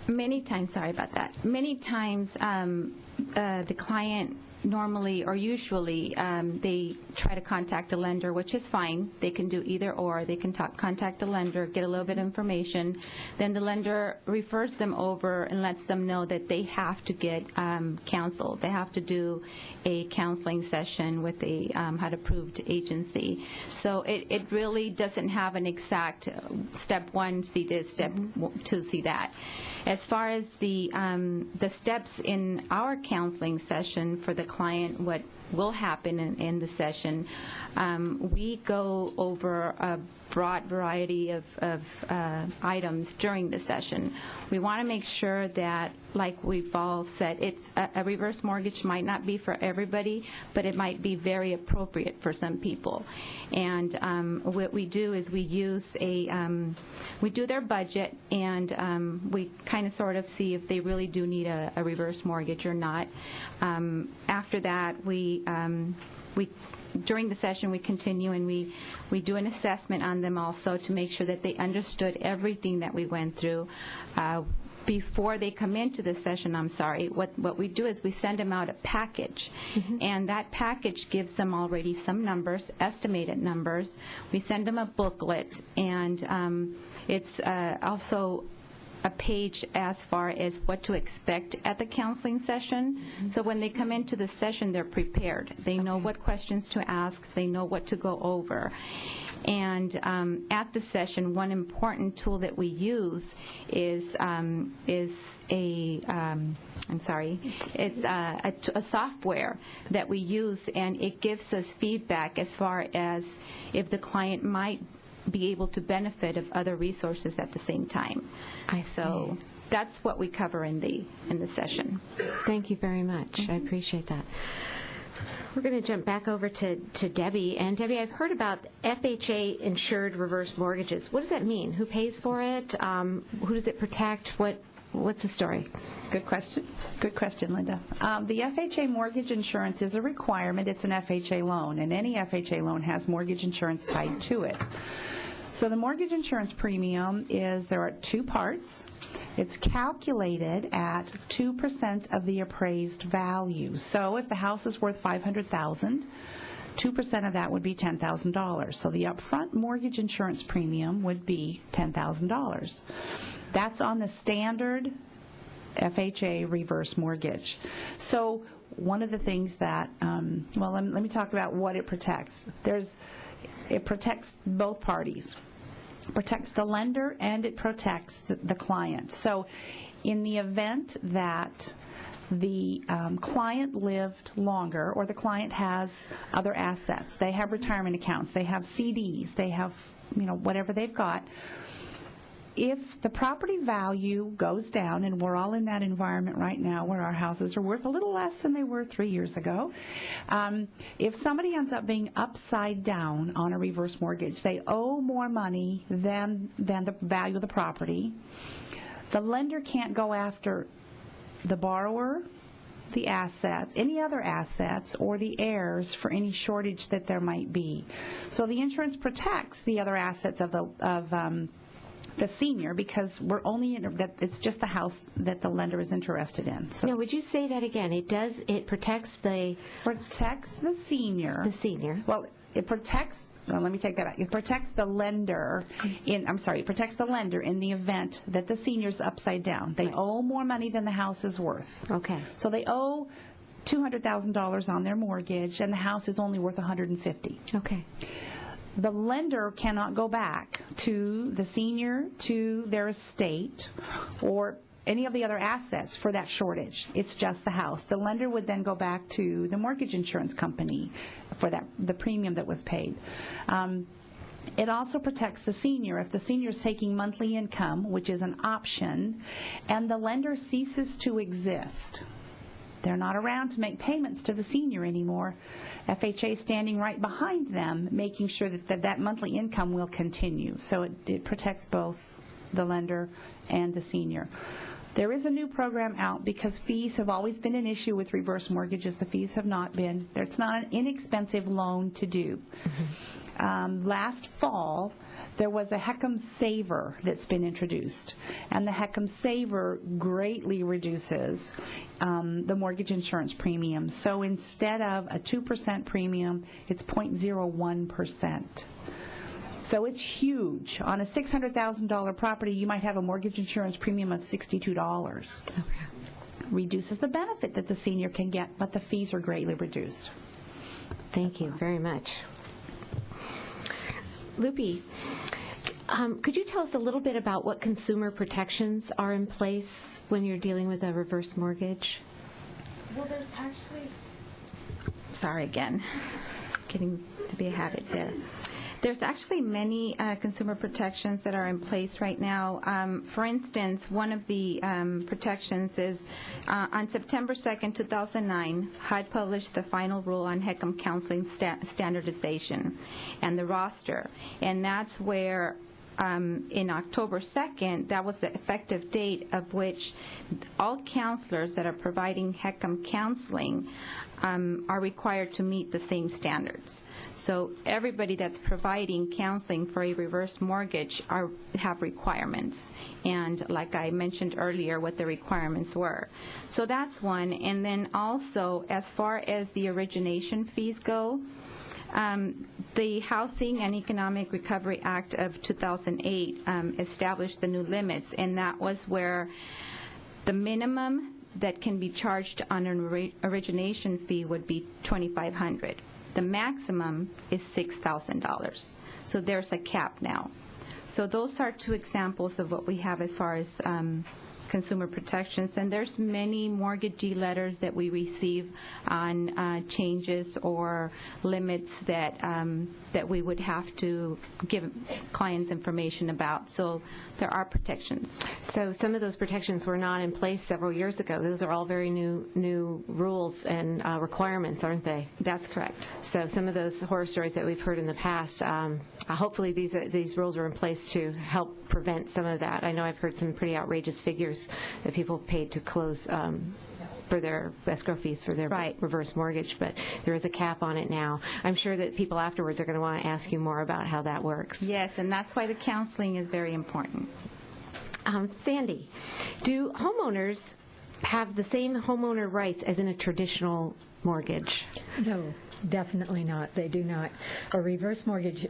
Many times, sorry about that. Many times, the client normally or usually they try to contact a lender, which is fine. They can do either or. They can contact the lender, get a little bit of information. Then the lender refers them over and lets them know that they have to get counseled. They have to do a counseling session with a HUD-approved agency. So it really doesn't have an exact step one, see this, step two, see that. As far as the steps in our counseling session for the client, what will happen in the session, we go over a broad variety of items during the session. We want to make sure that, like we've all said, it's a reverse mortgage might not be for everybody, but it might be very appropriate for some people. And what we do is we use we do their budget, and we kind of sort of see if they really do need a reverse mortgage or not. After that, during the session, we continue and we do an assessment on them also to make sure that they understood everything that we went through. Before they come into the session, what we do is we send them out a package, and that package gives them already some numbers, estimated numbers. We send them a booklet, and it's also a page as far as what to expect at the counseling session. So when they come into the session, they're prepared. They know what questions to ask. They know what to go over. And at the session, one important tool that we use is it's a software that we use, and it gives us feedback as far as if the client might be able to benefit of other resources at the same time. So that's what we cover in the session. Thank you very much. I appreciate that. We're going to jump back over to Debbie. And Debbie, I've heard about FHA insured reverse mortgages. What does that mean? Who pays for it? Who does it protect? What's the story? Good question. Good question, Linda. The FHA mortgage insurance is a requirement. It's an FHA loan, and any FHA loan has mortgage insurance tied to it. So the mortgage insurance premium there are two parts. It's calculated at 2% of the appraised value. So if the house is worth $500,000, 2% of that would be $10,000. So the upfront mortgage insurance premium would be $10,000. That's on the standard FHA reverse mortgage. So one of the things that, let me talk about what it protects. It protects both parties. It protects the lender and it protects the client. So in the event that the client lived longer, or the client has other assets, they have retirement accounts, they have CDs, they have whatever they've got, if the property value goes down, and we're all in that environment right now where our houses are worth a little less than they were 3 years ago, if somebody ends up being upside down on a reverse mortgage, they owe more money than the value of the property, The lender can't go after the borrower, the assets, any other assets, or the heirs for any shortage that there might be. So the insurance protects the other assets of the senior, because we're only it's just the house that the lender is interested in. So now, would you say that again? It protects the senior. The senior. Well, it protects. Well, let me take that back. It protects the lender it protects the lender in the event that the senior's upside down. They owe more money than the house is worth. Okay. So they owe $200,000 on their mortgage, and the house is only worth $150,000. Okay. The lender cannot go back to the senior, to their estate, or any of the other assets for that shortage. It's just the house. The lender would then go back to the mortgage insurance company for the premium that was paid. It also protects the senior. If the senior is taking monthly income, which is an option, and the lender ceases to exist, they're not around to make payments to the senior anymore, FHA standing right behind them, making sure that that monthly income will continue. So it protects both the lender and the senior. There is a new program out because fees have always been an issue with reverse mortgages. The fees have not been. It's not an inexpensive loan to do. Last fall, there was a Heckum Saver that's been introduced, and the Heckum Saver greatly reduces the mortgage insurance premium. So instead of a 2% premium, it's 0.01%. So it's huge. On a $600,000 property, you might have a mortgage insurance premium of $62. Okay. Reduces the benefit that the senior can get, but the fees are greatly reduced. Thank you very much. Lupi, could you tell us a little bit about what consumer protections are in place when you're dealing with a reverse mortgage? Well, there's actually... Sorry again. Getting to be a habit there. There's actually many consumer protections that are in place right now. For instance, one of the protections is on September 2nd, 2009, HUD published the final rule on Heckum counseling standardization and the roster. And that's where in October 2nd, that was the effective date of which all counselors that are providing Heckum counseling are required to meet the same standards. So everybody that's providing counseling for a reverse mortgage have requirements. And like I mentioned earlier, what the requirements were. So that's one. And then also, as far as the origination fees go, the Housing and Economic Recovery Act of 2008 established the new limits, and that was where the minimum that can be charged on an origination fee would be $2,500. The maximum is $6,000. So there's a cap now. So those are two examples of what we have as far as consumer protections, and there's many mortgagee letters that we receive on changes or limits that that we would have to give clients information about. So there are protections. So some of those protections were not in place several years ago. Those are all very new rules and requirements, aren't they? That's correct. So some of those horror stories that we've heard in the past, hopefully these rules are in place to help prevent some of that. I know I've heard some pretty outrageous figures that people paid to close for their escrow fees for their reverse mortgage, but there is a cap on it now. I'm sure that people afterwards are going to want to ask you more about how that works. Yes, and that's why the counseling is very important. Sandy, do homeowners have the same homeowner rights as in a traditional mortgage? No. Definitely not. They do not. A reverse mortgage,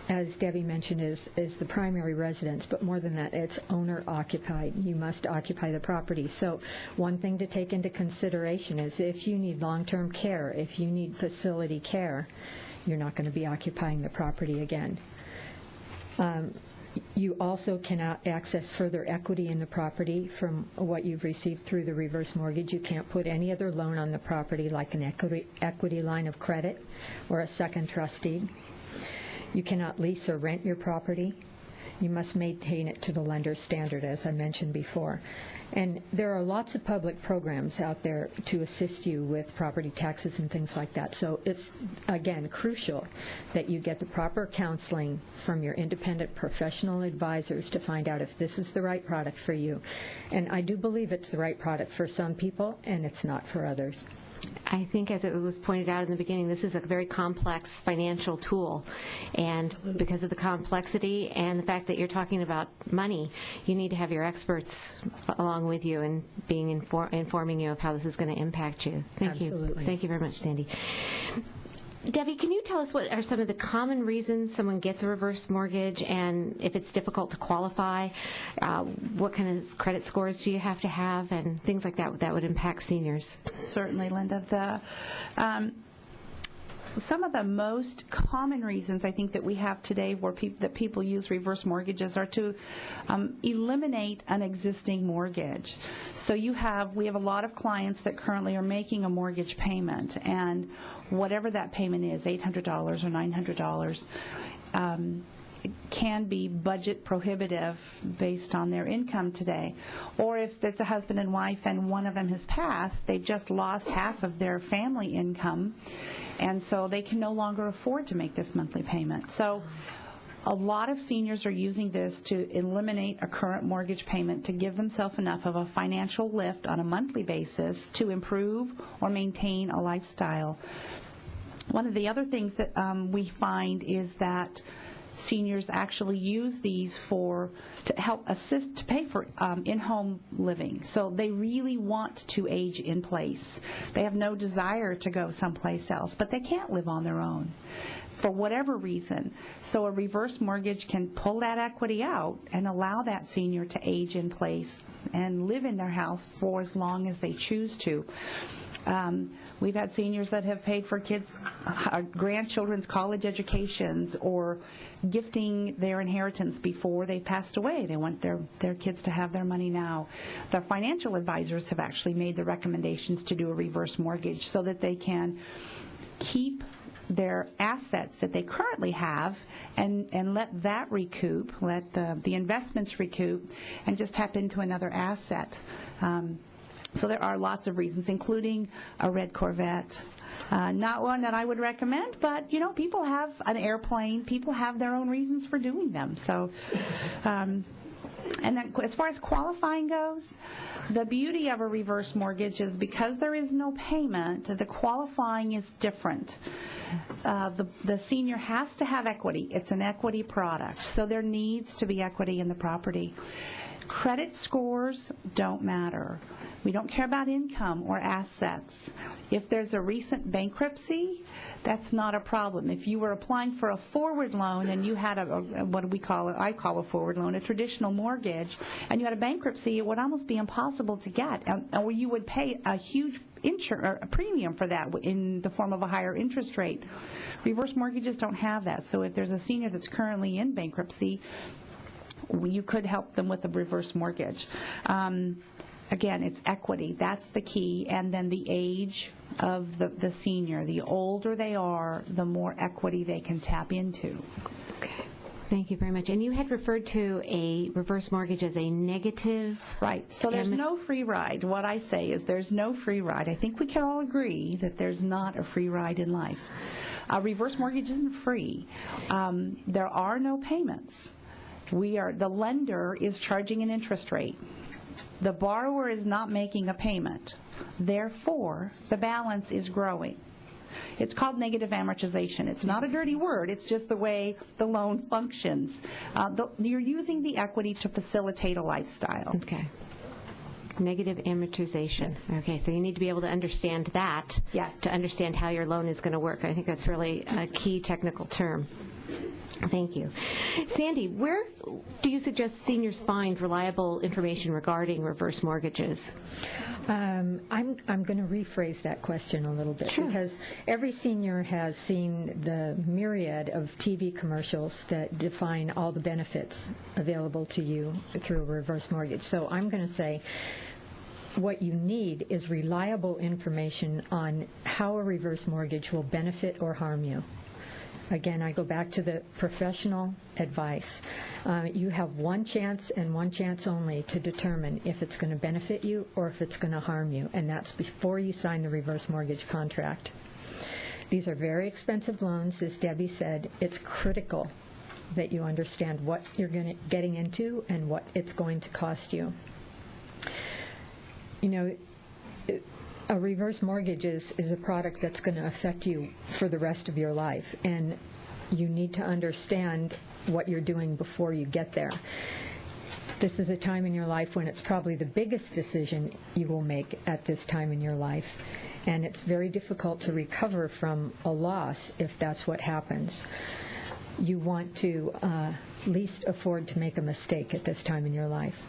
as Debbie mentioned, is the primary residence, but more than that, it's owner-occupied. You must occupy the property. So one thing to take into consideration is if you need long-term care, if you need facility care, you're not going to be occupying the property again. You also cannot access further equity in the property from what you've received through the reverse mortgage. You can't put any other loan on the property like an equity line of credit or a second trust deed. You cannot lease or rent your property. You must maintain it to the lender's standard, as I mentioned before. And there are lots of public programs out there to assist you with property taxes and things like that. So it's, again, crucial that you get the proper counseling from your independent professional advisors to find out if this is the right product for you. And I do believe it's the right product for some people, and it's not for others. I think, as it was pointed out in the beginning, this is a very complex financial tool, and because of the complexity and the fact that you're talking about money, you need to have your experts along with you and being informing you of how this is going to impact you. Thank you. Thank you very much, Sandy. Debbie, can you tell us what are some of the common reasons someone gets a reverse mortgage, and if it's difficult to qualify, what kind of credit scores do you have to have, and things like that that would impact seniors? Certainly, Linda. Some of the most common reasons I think that we have today where that people use reverse mortgages are to eliminate an existing mortgage. So we have a lot of clients that currently are making a mortgage payment, and whatever that payment is, $800 or $900, it can be budget prohibitive based on their income today. Or if it's a husband and wife and one of them has passed, they've just lost half of their family income, and so they can no longer afford to make this monthly payment. So a lot of seniors are using this to eliminate a current mortgage payment to give themselves enough of a financial lift on a monthly basis to improve or maintain a lifestyle. One of the other things that we find is that seniors actually use these to help assist to pay for in-home living. So they really want to age in place. They have no desire to go someplace else, but they can't live on their own for whatever reason. So a reverse mortgage can pull that equity out and allow that senior to age in place and live in their house for as long as they choose to. We've had seniors that have paid for kids, grandchildren's college educations, or gifting their inheritance before they passed away. They want their kids to have their money now. The financial advisors have actually made the recommendations to do a reverse mortgage so that they can keep their assets that they currently have and let that recoup, let the investments recoup, and just tap into another asset. So there are lots of reasons, including a red Corvette. Not one that I would recommend, but, people have an airplane. People have their own reasons for doing them. So, and then as far as qualifying goes, the beauty of a reverse mortgage is because there is no payment, the qualifying is different. The senior has to have equity. It's an equity product, so there needs to be equity in the property. Credit scores don't matter. We don't care about income or assets. If there's a recent bankruptcy, that's not a problem. If you were applying for a forward loan and you had what do we call it? I call a forward loan, a traditional mortgage, and you had a bankruptcy, it would almost be impossible to get, or you would pay a huge a premium for that in the form of a higher interest rate. Reverse mortgages don't have that. So if there's a senior that's currently in bankruptcy, you could help them with a reverse mortgage. Again, it's equity. That's the key. And then the age of the senior. The older they are, the more equity they can tap into. Okay. Thank you very much. And you had referred to a reverse mortgage as a negative. Right. So there's no free ride. What I say is there's no free ride. I think we can all agree that there's not a free ride in life. A reverse mortgage isn't free. There are no payments. The lender is charging an interest rate. The borrower is not making a payment. Therefore, the balance is growing. It's called negative amortization. It's not a dirty word. It's just the way the loan functions. You're using the equity to facilitate a lifestyle. Okay. Negative amortization. Okay, so you need to be able to understand that. Yes. To understand how your loan is going to work. I think that's really a key technical term. Thank you. Sandy, where do you suggest seniors find reliable information regarding reverse mortgages? I'm going to rephrase that question a little bit. Sure. Because every senior has seen the myriad of TV commercials that define all the benefits available to you through a reverse mortgage. So I'm going to say what you need is reliable information on how a reverse mortgage will benefit or harm you. Again, I go back to the professional advice. You have one chance and one chance only to determine if it's going to benefit you or if it's going to harm you, and that's before you sign the reverse mortgage contract. These are very expensive loans. As Debbie said, it's critical that you understand what you're getting into and what it's going to cost you. You know, a reverse mortgage is a product that's going to affect you for the rest of your life, and you need to understand what you're doing before you get there. This is a time in your life when it's probably the biggest decision you will make at this time in your life, and it's very difficult to recover from a loss if that's what happens. You want to least afford to make a mistake at this time in your life.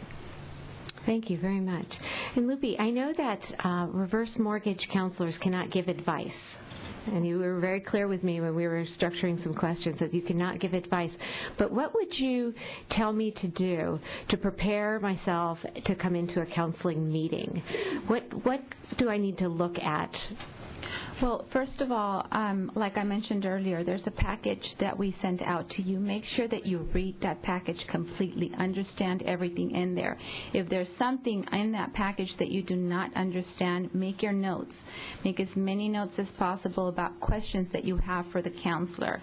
Thank you very much. And Lupi, I know that reverse mortgage counselors cannot give advice. And you were very clear with me when we were structuring some questions that you cannot give advice. But what would you tell me to do to prepare myself to come into a counseling meeting? What do I need to look at? Well, first of all, like I mentioned earlier, there's a package that we send out to you. Make sure that you read that package completely, understand everything in there. If there's something in that package that you do not understand, make your notes. Make as many notes as possible about questions that you have for the counselor.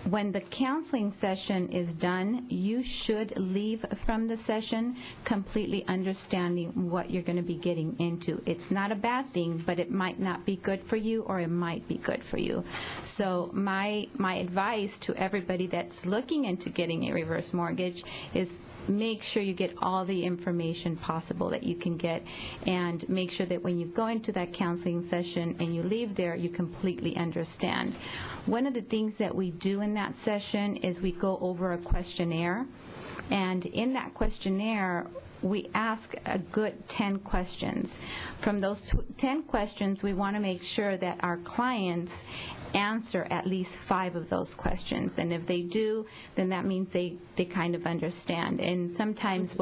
When the counseling session is done, you should leave from the session completely understanding what you're going to be getting into. It's not a bad thing, but it might not be good for you, or it might be good for you. So my advice to everybody that's looking into getting a reverse mortgage is make sure you get all the information possible that you can get, and make sure that when you go into that counseling session and you leave there, you completely understand. One of the things that we do in that session is we go over a questionnaire, and in that questionnaire, we ask a good 10 questions. From those 10 questions, we want to make sure that our clients answer at least 5 of those questions. And if they do, then that means they kind of understand. And sometimes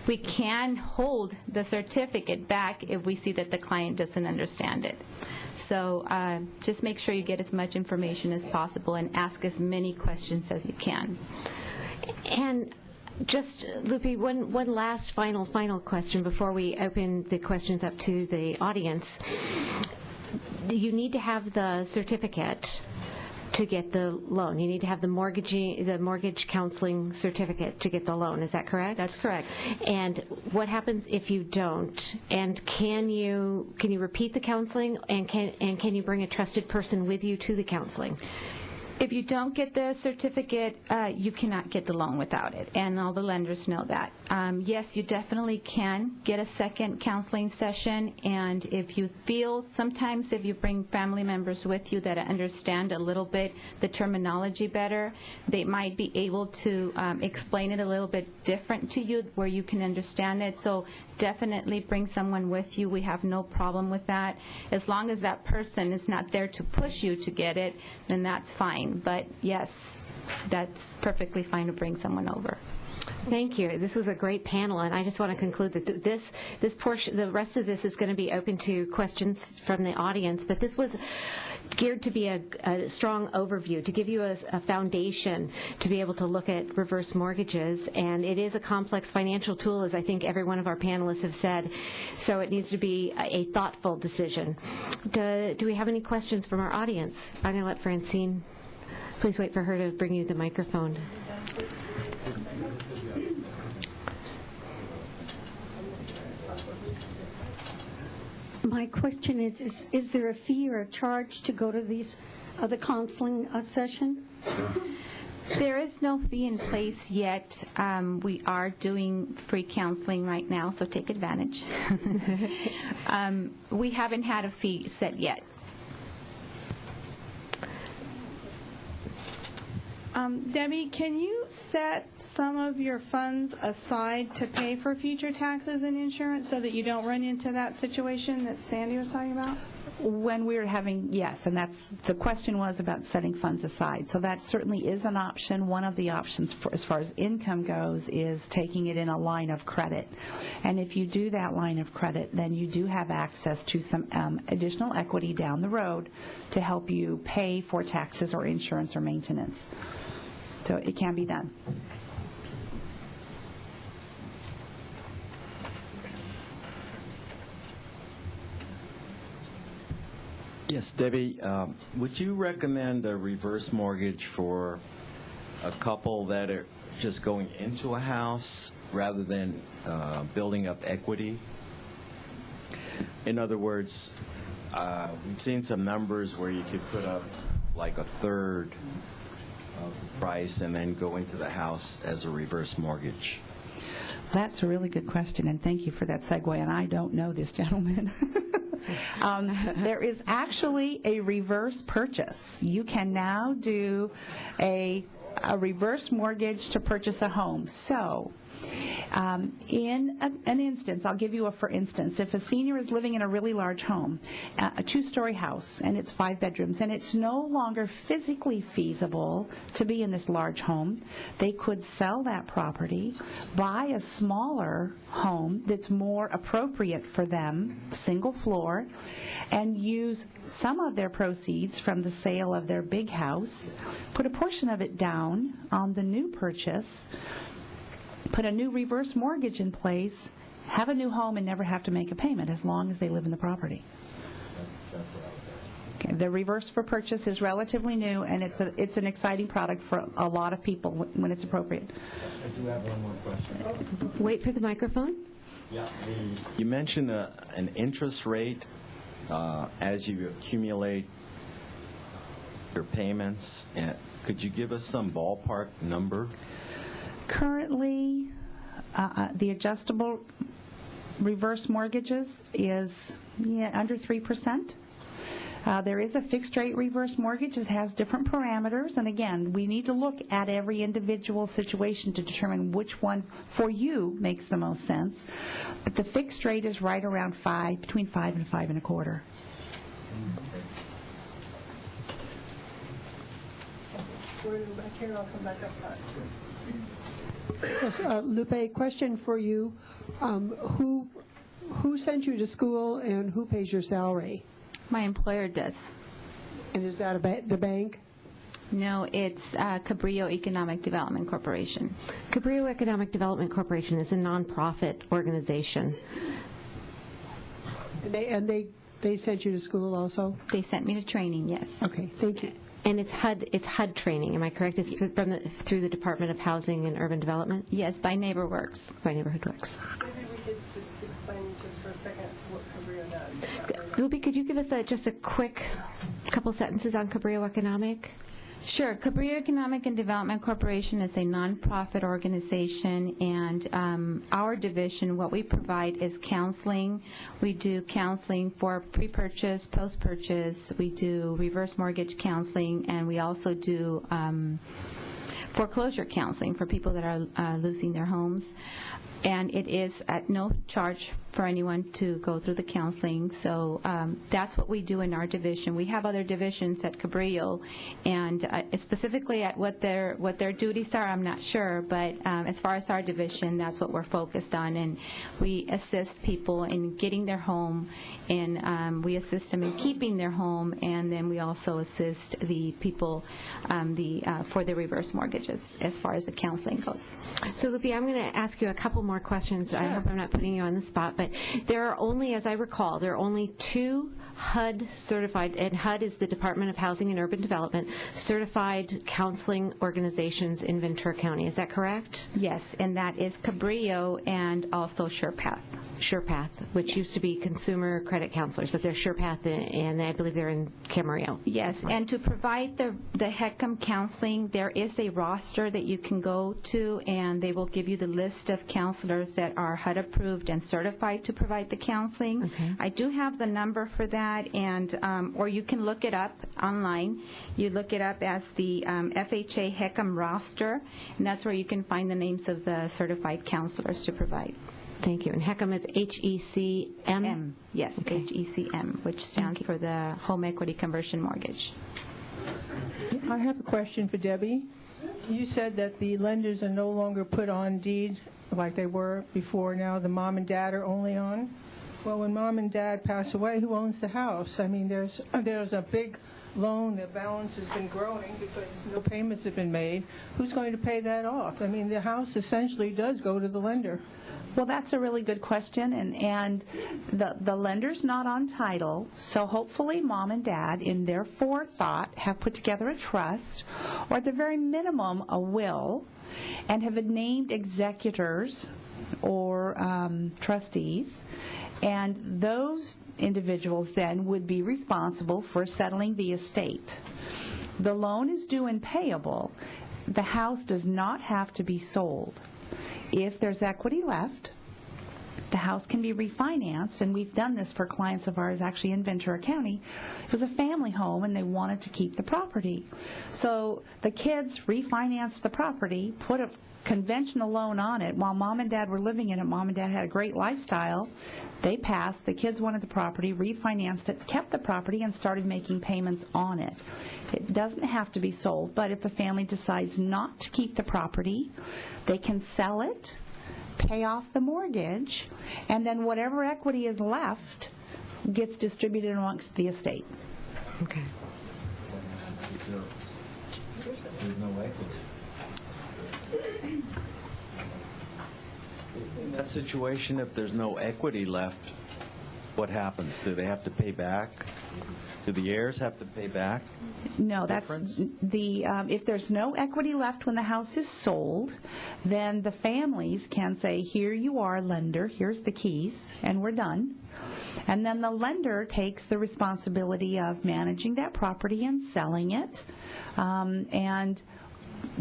we can hold the certificate back if we see that the client doesn't understand it. So just make sure you get as much information as possible and ask as many questions as you can. And just, Lupi, one last final question before we open the questions up to the audience. You need to have the certificate to get the loan. You need to have the mortgage counseling certificate to get the loan. Is that correct? That's correct. And what happens if you don't? And can you repeat the counseling? And can you bring a trusted person with you to the counseling? If you don't get the certificate, you cannot get the loan without it, and all the lenders know that. Yes, you definitely can get a second counseling session, and if you feel, sometimes if you bring family members with you that understand a little bit the terminology better, they might be able to explain it a little bit different to you where you can understand it. So definitely bring someone with you. We have no problem with that. As long as that person is not there to push you to get it, then that's fine. But yes, that's perfectly fine to bring someone over. Thank you. This was a great panel, and I just want to conclude that this portion, the rest of this is going to be open to questions from the audience, but this was geared to be a strong overview, to give you a foundation to be able to look at reverse mortgages. And it is a complex financial tool, as I think every one of our panelists have said, so it needs to be a thoughtful decision. Do we have any questions from our audience? I'm going to let Francine, please wait for her to bring you the microphone. My question is there a fee or a charge to go to these the counseling session? There is no fee in place yet. We are doing free counseling right now, so take advantage. We haven't had a fee set yet. Debbie, can you set some of your funds aside to pay for future taxes and insurance so that you don't run into that situation that Sandy was talking about? When we're having, yes, and that's, the question was about setting funds aside. So that certainly is an option. One of the options as far as income goes is taking it in a line of credit. And if you do that line of credit, then you do have access to some additional equity down the road to help you pay for taxes or insurance or maintenance. So it can be done. Yes, Debbie, would you recommend a reverse mortgage for a couple that are just going into a house rather than building up equity? In other words, we've seen some numbers where you could put up like a third of the price and then go into the house as a reverse mortgage. That's a really good question, and thank you for that segue, and I don't know this gentleman. There is actually a reverse purchase. You can now do a reverse mortgage to purchase a home. So in an instance, I'll give you a for instance, if a senior is living in a really large home, a two-story house, and it's 5 bedrooms, and it's no longer physically feasible to be in this large home, they could sell that property, buy a smaller home that's more appropriate for them, single floor, and use some of their proceeds from the sale of their big house, put a portion of it down on the new purchase, put a new reverse mortgage in place, have a new home, and never have to make a payment as long as they live in the property. That's what I was asking. Okay. The reverse for purchase is relatively new, and it's an exciting product for a lot of people when it's appropriate. I do have one more question. Wait for the microphone. Yeah. You mentioned an interest rate as you accumulate your payments. Could you give us some ballpark number? Currently, the adjustable reverse mortgages is under 3%. There is a fixed rate reverse mortgage that has different parameters, and again, we need to look at every individual situation to determine which one for you makes the most sense. But the fixed rate is right around between 5 and 5.25. Back here, I'll come back up front. Yes, Lupe, question for you. Who sent you to school and who pays your salary? My employer does. And is that the bank? No, it's Cabrillo Economic Development Corporation. Cabrillo Economic Development Corporation is a nonprofit organization. And they sent you to school also? They sent me to training, yes. Okay, thank you. And it's HUD training, am I correct? It's through the Department of Housing and Urban Development? Yes, by NeighborWorks. By Neighborhood Works. Maybe we could just explain just for a second what Cabrillo does. Lupe, could you give us just a quick couple sentences on Cabrillo Economic? Sure. Cabrillo Economic and Development Corporation is a nonprofit organization, and our division, what we provide is counseling. We do counseling for pre-purchase, post-purchase. We do reverse mortgage counseling, and we also do foreclosure counseling for people that are losing their homes. And it is at no charge for anyone to go through the counseling. So that's what we do in our division. We have other divisions at Cabrillo, and specifically at what their duties are, I'm not sure. But as far as our division, that's what we're focused on. And we assist people in getting their home, and we assist them in keeping their home, and then we also assist the people for the reverse mortgages as far as the counseling goes. So, Lupe, I'm going to ask you a couple more questions. Sure. I hope I'm not putting you on the spot, but there are only, as I recall, there are only 2 HUD certified, and HUD is the Department of Housing and Urban Development, certified counseling organizations in Ventura County. Is that correct? Yes, and that is Cabrillo and also SurePath. SurePath, which used to be consumer credit counselors, but they're SurePath, and I believe they're in Camarillo. Yes, and to provide the Heckum counseling, there is a roster that you can go to, and they will give you the list of counselors that are HUD approved and certified to provide the counseling. Okay. I do have the number for that, and or you can look it up online. You look it up as the FHA Heckum roster, and that's where you can find the names of the certified counselors to provide. Thank you. And Heckum is H-E-C-M? M, yes, Okay. H-E-C-M, which stands for the Home Equity Conversion Mortgage. I have a question for Debbie. You said that the lenders are no longer put on deed like they were before. Now the mom and dad are only on. Well, when mom and dad pass away, who owns the house? I mean, there's a big loan. The balance has been growing because no payments have been made. Who's going to pay that off? I mean, the house essentially does go to the lender. Well, that's a really good question, and the lender's not on title, so hopefully mom and dad, in their forethought, have put together a trust, or at the very minimum, a will, and have named executors or trustees, and those individuals then would be responsible for settling the estate. The loan is due and payable. The house does not have to be sold. If there's equity left, the house can be refinanced, and we've done this for clients of ours actually in Ventura County. It was a family home, and they wanted to keep the property. So the kids refinanced the property, put a conventional loan on it. While mom and dad were living in it, mom and dad had a great lifestyle. They passed, the kids wanted the property, refinanced it, kept the property, and started making payments on it. It doesn't have to be sold, but if the family decides not to keep the property, they can sell it, pay off the mortgage, and then whatever equity is left gets distributed amongst the estate. Okay. There's no equity. In that situation, if there's no equity left, what happens? Do they have to pay back? Do the heirs have to pay back? No, that's the if there's no equity left when the house is sold, then the families can say, here you are, lender, here's the keys, and we're done. And then the lender takes the responsibility of managing that property and selling it. And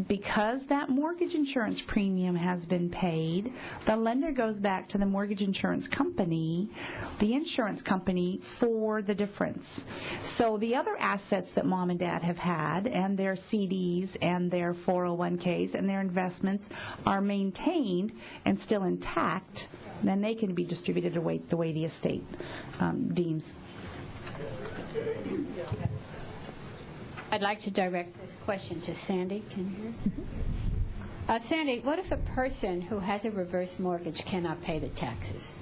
because that mortgage insurance premium has been paid, the lender goes back to the mortgage insurance company, the insurance company, for the difference. So the other assets that mom and dad have had, and their CDs and their 401ks and their investments, are maintained and still intact, then they can be distributed the way the estate deems. I'd like to direct this question to Sandy. Can you hear? Sandy, what if a person who has a reverse mortgage cannot pay the taxes?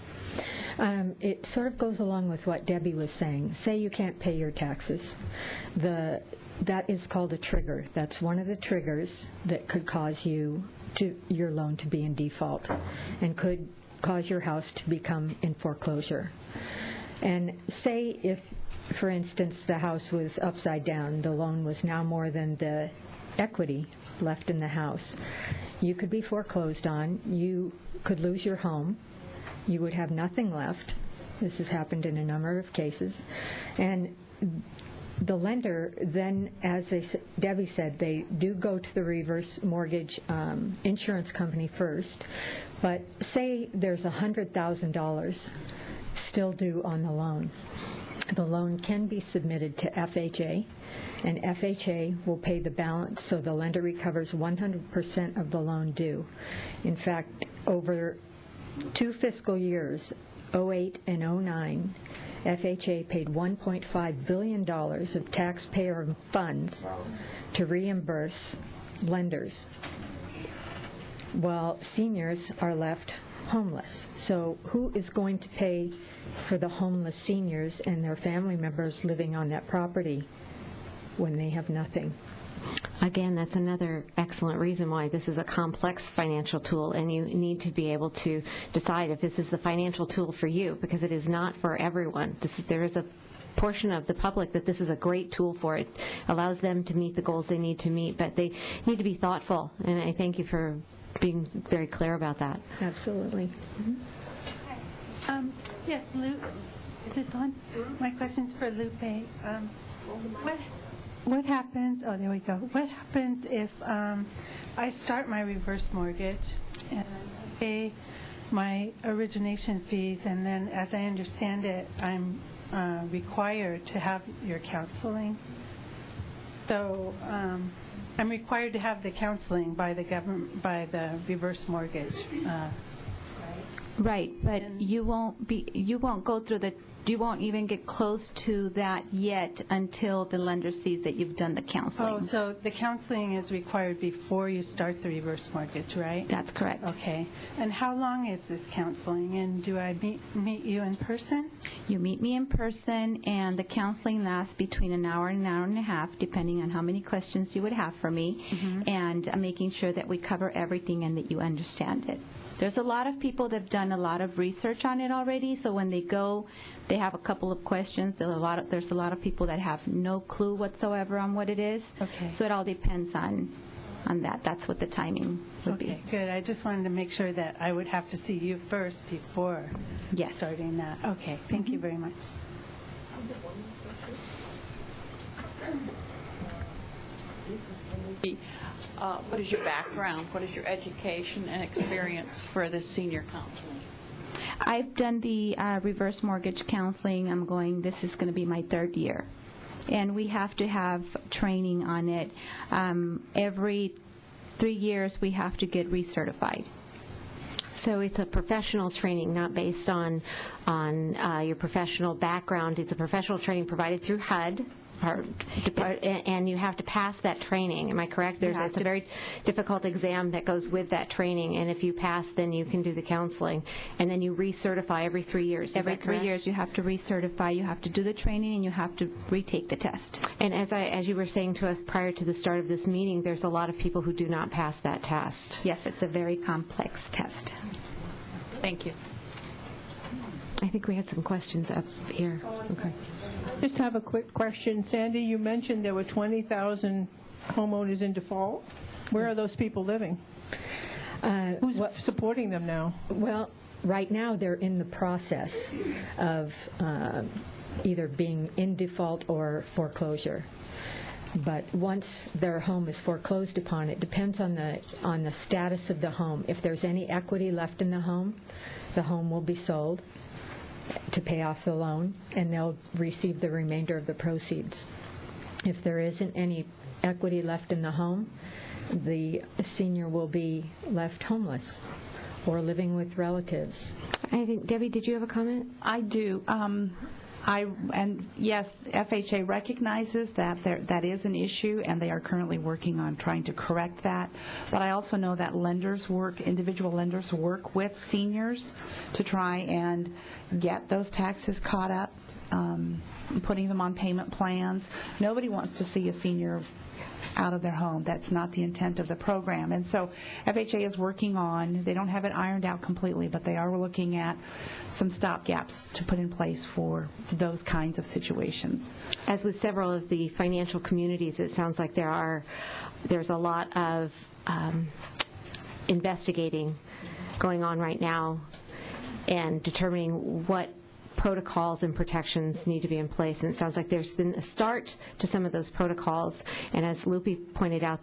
It sort of goes along with what Debbie was saying. Say you can't pay your taxes. That is called a trigger. That's one of the triggers that could cause your loan to be in default and could cause your house to become in foreclosure. And say if, for instance, the house was upside down, the loan was now more than the equity left in the house, you could be foreclosed on, you could lose your home, you would have nothing left. This has happened in a number of cases. And the lender then, as Debbie said, they do go to the reverse mortgage insurance company first, but say there's $100,000 still due on the loan. The loan can be submitted to FHA, and FHA will pay the balance, so the lender recovers 100% of the loan due. In fact, over 2 fiscal years, 08 and 09, FHA paid $1.5 billion of taxpayer funds to reimburse lenders, while seniors are left homeless. So who is going to pay for the homeless seniors and their family members living on that property when they have nothing? Again, that's another excellent reason why this is a complex financial tool, and you need to be able to decide if this is the financial tool for you, because it is not for everyone. There is a portion of the public that this is a great tool for. It allows them to meet the goals they need to meet, but they need to be thoughtful, and I thank you for being very clear about that. Absolutely. Yes, Lupe. Is this on? My question's for Lupe. What happens? Oh, there we go. What happens if I start my reverse mortgage and I pay my origination fees, and then, as I understand it, I'm required to have your counseling? So I'm required to have the counseling by the government, by the reverse mortgage. Right, but you won't go through the, you won't even get close to that yet until the lender sees that you've done the counseling. Oh, so the counseling is required before you start the reverse mortgage, right? That's correct. Okay. And how long is this counseling? And do I meet you in person? You meet me in person, and the counseling lasts between an hour and a half, depending on how many questions you would have for me, and making sure that we cover everything and that you understand it. There's a lot of people that have done a lot of research on it already, so when they go, they have a couple of questions. There's a lot of people that have no clue whatsoever on what it is. Okay. So it all depends on that. That's what the timing would be. Okay, good. I just wanted to make sure that I would have to see you first before starting that. Okay, thank you very much. What is your background? What is your education and experience for this senior counseling? I've done the reverse mortgage counseling. This is going to be my third year. And we have to have training on it. Every 3 years, we have to get recertified. So it's a professional training, not based on your professional background. It's a professional training provided through HUD, and you have to pass that training. Am I correct? It's a very difficult exam that goes with that training, and if you pass, then you can do the counseling, and then you recertify every 3 years. Every 3 years, you have to recertify. You have to do the training, and you have to retake the test. And as you were saying to us prior to the start of this meeting, there's a lot of people who do not pass that test. Yes, it's a very complex test. Thank you. I think we had some questions up here. Okay. Just have a quick question. Sandy, you mentioned there were 20,000 homeowners in default. Where are those people living? Who's supporting them now? Well, right now they're in the process of either being in default or foreclosure. But once their home is foreclosed upon, it depends on the status of the home. If there's any equity left in the home will be sold to pay off the loan, and they'll receive the remainder of the proceeds. If there isn't any equity left in the home, the senior will be left homeless or living with relatives. I think, Debbie, did you have a comment? I do. And yes, FHA recognizes that that is an issue, and they are currently working on trying to correct that. But I also know that individual lenders work with seniors to try and get those taxes caught up, putting them on payment plans. Nobody wants to see a senior out of their home. That's not the intent of the program. And so FHA is working on, they don't have it ironed out completely, but they are looking at some stopgaps to put in place for those kinds of situations. As with several of the financial communities, it sounds like there's a lot of investigating going on right now and determining what protocols and protections need to be in place. And it sounds like there's been a start to some of those protocols, and as Lupe pointed out,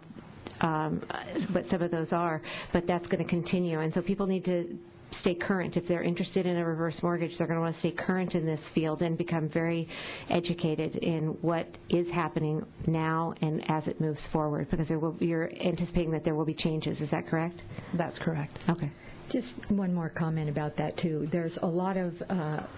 what some of those are, but that's going to continue. And so people need to stay current. If they're interested in a reverse mortgage, they're going to want to stay current in this field and become very educated in what is happening now and as it moves forward, because you're anticipating that there will be changes. Is that correct? That's correct. Okay. Just one more comment about that, too. There's a lot of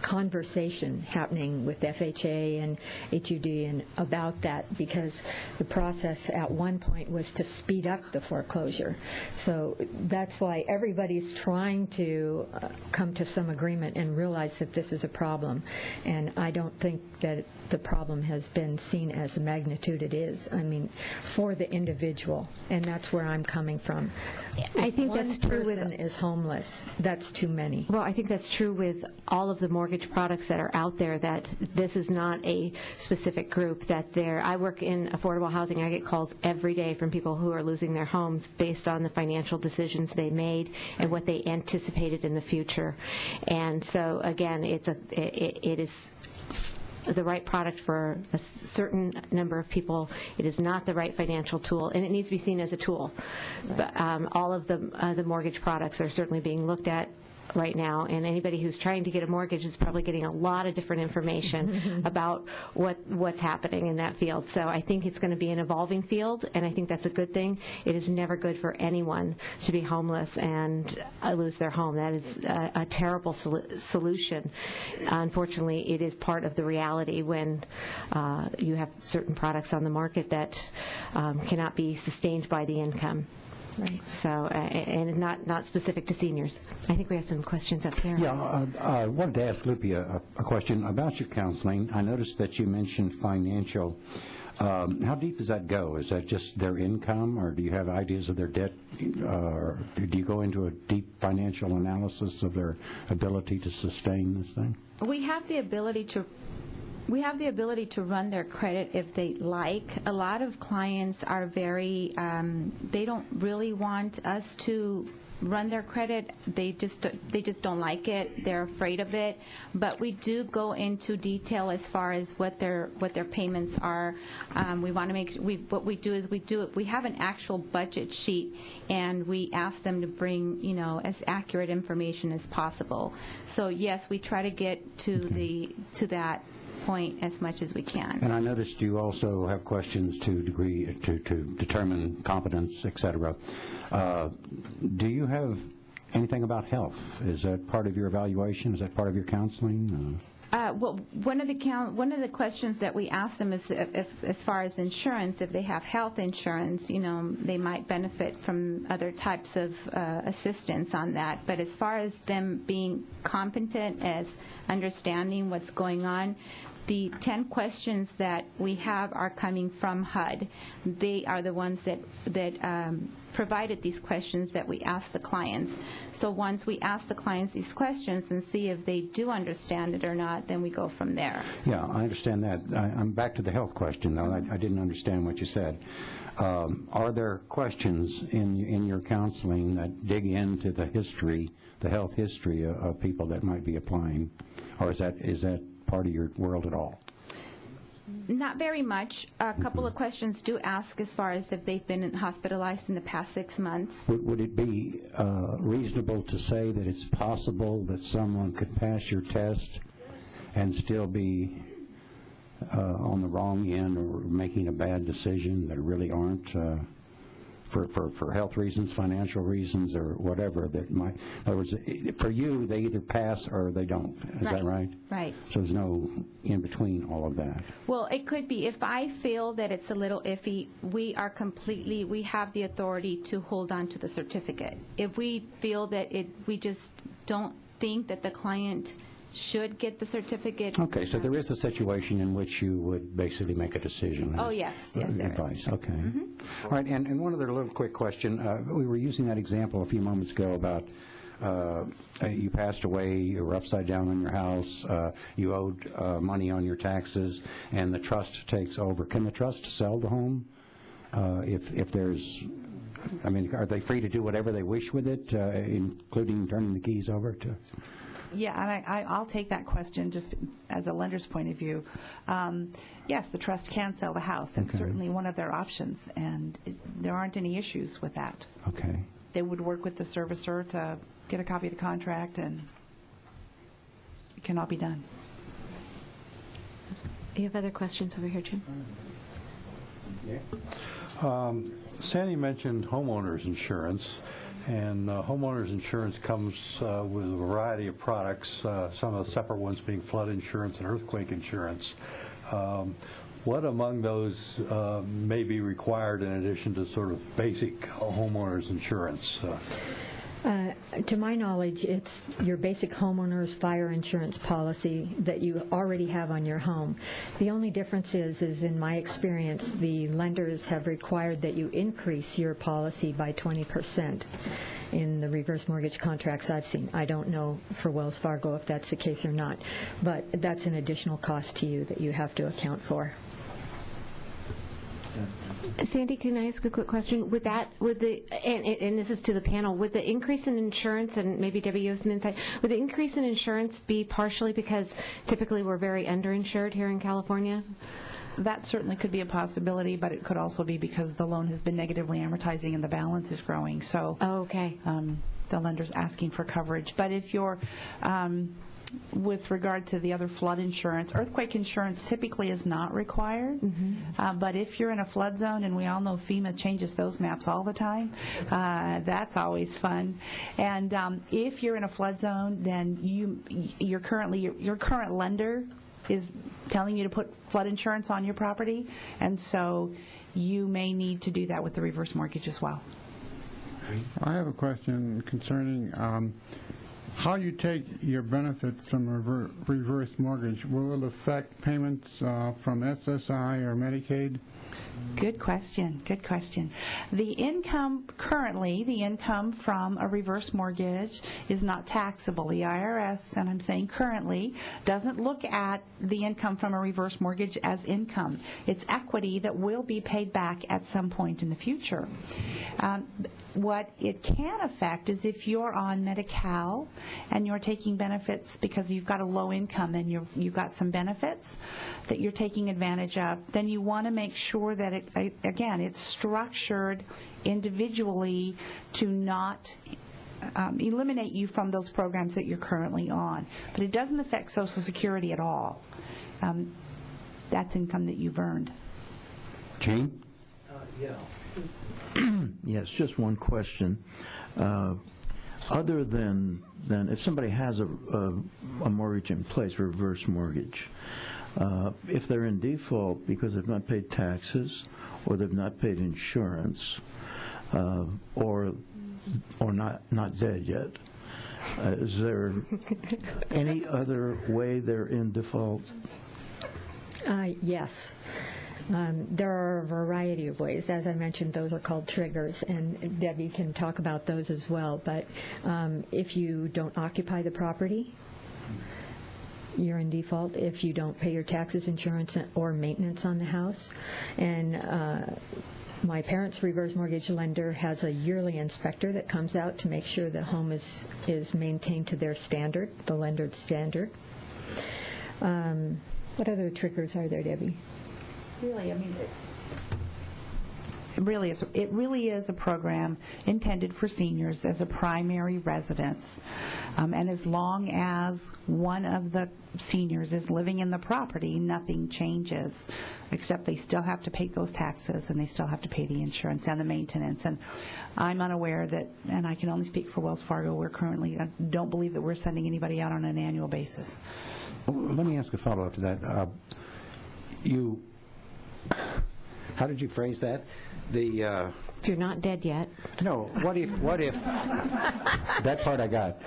conversation happening with FHA and HUD and about that, because the process at one point was to speed up the foreclosure. So that's why everybody's trying to come to some agreement and realize that this is a problem. And I don't think that the problem has been seen as the magnitude it is. I mean, for the individual, and that's where I'm coming from. I think that's true with is home homeless. That's too many. Well, I think that's true with all of the mortgage products that are out there, that this is not a specific group. I work in affordable housing. I get calls every day from people who are losing their homes based on the financial decisions they made and what they anticipated in the future. And so, again, it is the right product for a certain number of people. It is not the right financial tool, and it needs to be seen as a tool. Right. But all of the mortgage products are certainly being looked at right now, and anybody who's trying to get a mortgage is probably getting a lot of different information about what's happening in that field. So I think it's going to be an evolving field, and I think that's a good thing. It is never good for anyone to be homeless and lose their home. That is a terrible solution. Unfortunately, it is part of the reality when you have certain products on the market that cannot be sustained by the income. Right. So, and not specific to seniors. I think we have some questions up here. Yeah, I wanted to ask Lupe a question about your counseling. I noticed that you mentioned financial. How deep does that go? Is that just their income, or do you have ideas of their debt? Or do you go into a deep financial analysis of their ability to sustain this thing? We have the ability to run their credit if they like. A lot of clients are very, they don't really want us to run their credit. They just don't like it. They're afraid of it. But we do go into detail as far as what their payments are. We want to what we do is we have an actual budget sheet, and we ask them to bring as accurate information as possible. So yes, we try to get to that point as much as we can. And I noticed you also have questions to determine competence, et cetera. Do you have anything about health? Is that part of your evaluation? Is that part of your counseling? Well, one of the questions that we ask them is if as far as insurance, if they have health insurance, they might benefit from other types of assistance on that. But as far as them being competent as understanding what's going on, the 10 questions that we have are coming from HUD. They are the ones that provided these questions that we ask the clients. So once we ask the clients these questions and see if they do understand it or not, then we go from there. Yeah, I understand that. I'm back to the health question, though. I didn't understand what you said. Are there questions in your counseling that dig into the health history of people that might be applying, or is that part of your world at all? Not very much. A couple of questions do ask as far as if they've been hospitalized in the past 6 months. Would it be reasonable to say that it's possible that someone could pass your test and still be on the wrong end or making a bad decision that really aren't for health reasons, financial reasons, or whatever that might? In other words, for you, they either pass or they don't. Is that right? Right. So there's no in between all of that. Well, it could be. If I feel that it's a little iffy, we have the authority to hold on to the certificate. If we feel that we just don't think that the client should get the certificate. Okay, so there is a situation in which you would basically make a decision. Oh, yes, there advice. is. Okay. All right, and one other little quick question. We were using that example a few moments ago about you passed away, you were upside down on your house, you owed money on your taxes, and the trust takes over. Can the trust sell the home if there's, are they free to do whatever they wish with it, including turning the keys over to? Yeah, and I'll take that question just as a lender's point of view. Yes, the trust can sell the house. That's certainly one of their options, and there aren't any issues with that. Okay. They would work with the servicer to get a copy of the contract, and it can all be done. You have other questions over here, Jim? Sandy mentioned homeowners insurance. And homeowners insurance comes with a variety of products, some of the separate ones being flood insurance and earthquake insurance. What among those may be required in addition to sort of basic homeowners insurance? To my knowledge, it's your basic homeowner's fire insurance policy that you already have on your home. The only difference is in my experience, the lenders have required that you increase your policy by 20% in the reverse mortgage contracts I've seen. I don't know for Wells Fargo if that's the case or not, but that's an additional cost to you that you have to account for. Sandy, can I ask a quick question? With that, and this is to the panel, would the increase in insurance, and maybe Debbie, you have some insight, would the increase in insurance be partially because typically we're very underinsured here in California? That certainly could be a possibility, but it could also be because the loan has been negatively amortizing and the balance is growing. So, okay. The lender's asking for coverage. But if you're with regard to the other flood insurance, earthquake insurance typically is not required, but if you're in a flood zone, and we all know FEMA changes those maps all the time, that's always fun. And if you're in a flood zone, then your current lender is telling you to put flood insurance on your property, and so you may need to do that with the reverse mortgage as well. I have a question concerning how you take your benefits from a reverse mortgage. Will it affect payments from SSI or Medicaid? Good question. Good question. The income currently, the income from a reverse mortgage is not taxable. The IRS, and I'm saying currently, doesn't look at the income from a reverse mortgage as income. It's equity that will be paid back at some point in the future. What it can affect is if you're on Medi-Cal and you're taking benefits because you've got a low income and you've got some benefits that you're taking advantage of, then you want to make sure that, it's structured individually to not eliminate you from those programs that you're currently on. But it doesn't affect Social Security at all. That's income that you've earned. Gene? Yeah. Yes, just one question. Other than if somebody has a mortgage in place, reverse mortgage, if they're in default because they've not paid taxes or they've not paid insurance or not dead yet, is there any other way they're in default? Yes. There are a variety of ways. As I mentioned, those are called triggers, and Debbie can talk about those as well. But if you don't occupy the property, you're in default. If you don't pay your taxes, insurance, or maintenance on the house. And my parents' reverse mortgage lender has a yearly inspector that comes out to make sure the home is maintained to their standard, the lender's standard. What other triggers are there, Debbie? Really, I mean, it really is a program intended for seniors as a primary residence. And as long as one of the seniors is living in the property, nothing changes, except they still have to pay those taxes and they still have to pay the insurance and the maintenance. And I'm unaware that, and I can only speak for Wells Fargo, I don't believe that we're sending anybody out on an annual basis. Well, let me ask a follow-up to that. How did you phrase that? If you're not dead yet. No, what if, that part I got.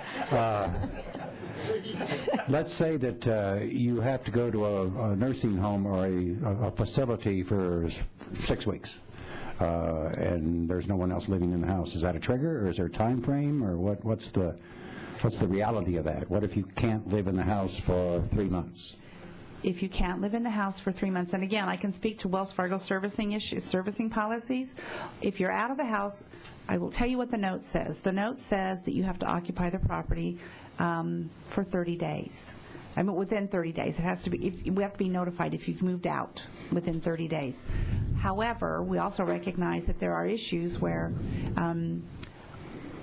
Let's say that you have to go to a nursing home or a facility for 6 weeks, and there's no one else living in the house. Is that a trigger, or is there a time frame, or what's the reality of that? What if you can't live in the house for 3 months? If you can't live in the house for 3 months, and again, I can speak to Wells Fargo servicing policies. If you're out of the house, I will tell you what the note says. The note says that you have to occupy the property for 30 days. I mean, within 30 days. It has to be. We have to be notified if you've moved out within 30 days. However, we also recognize that there are issues where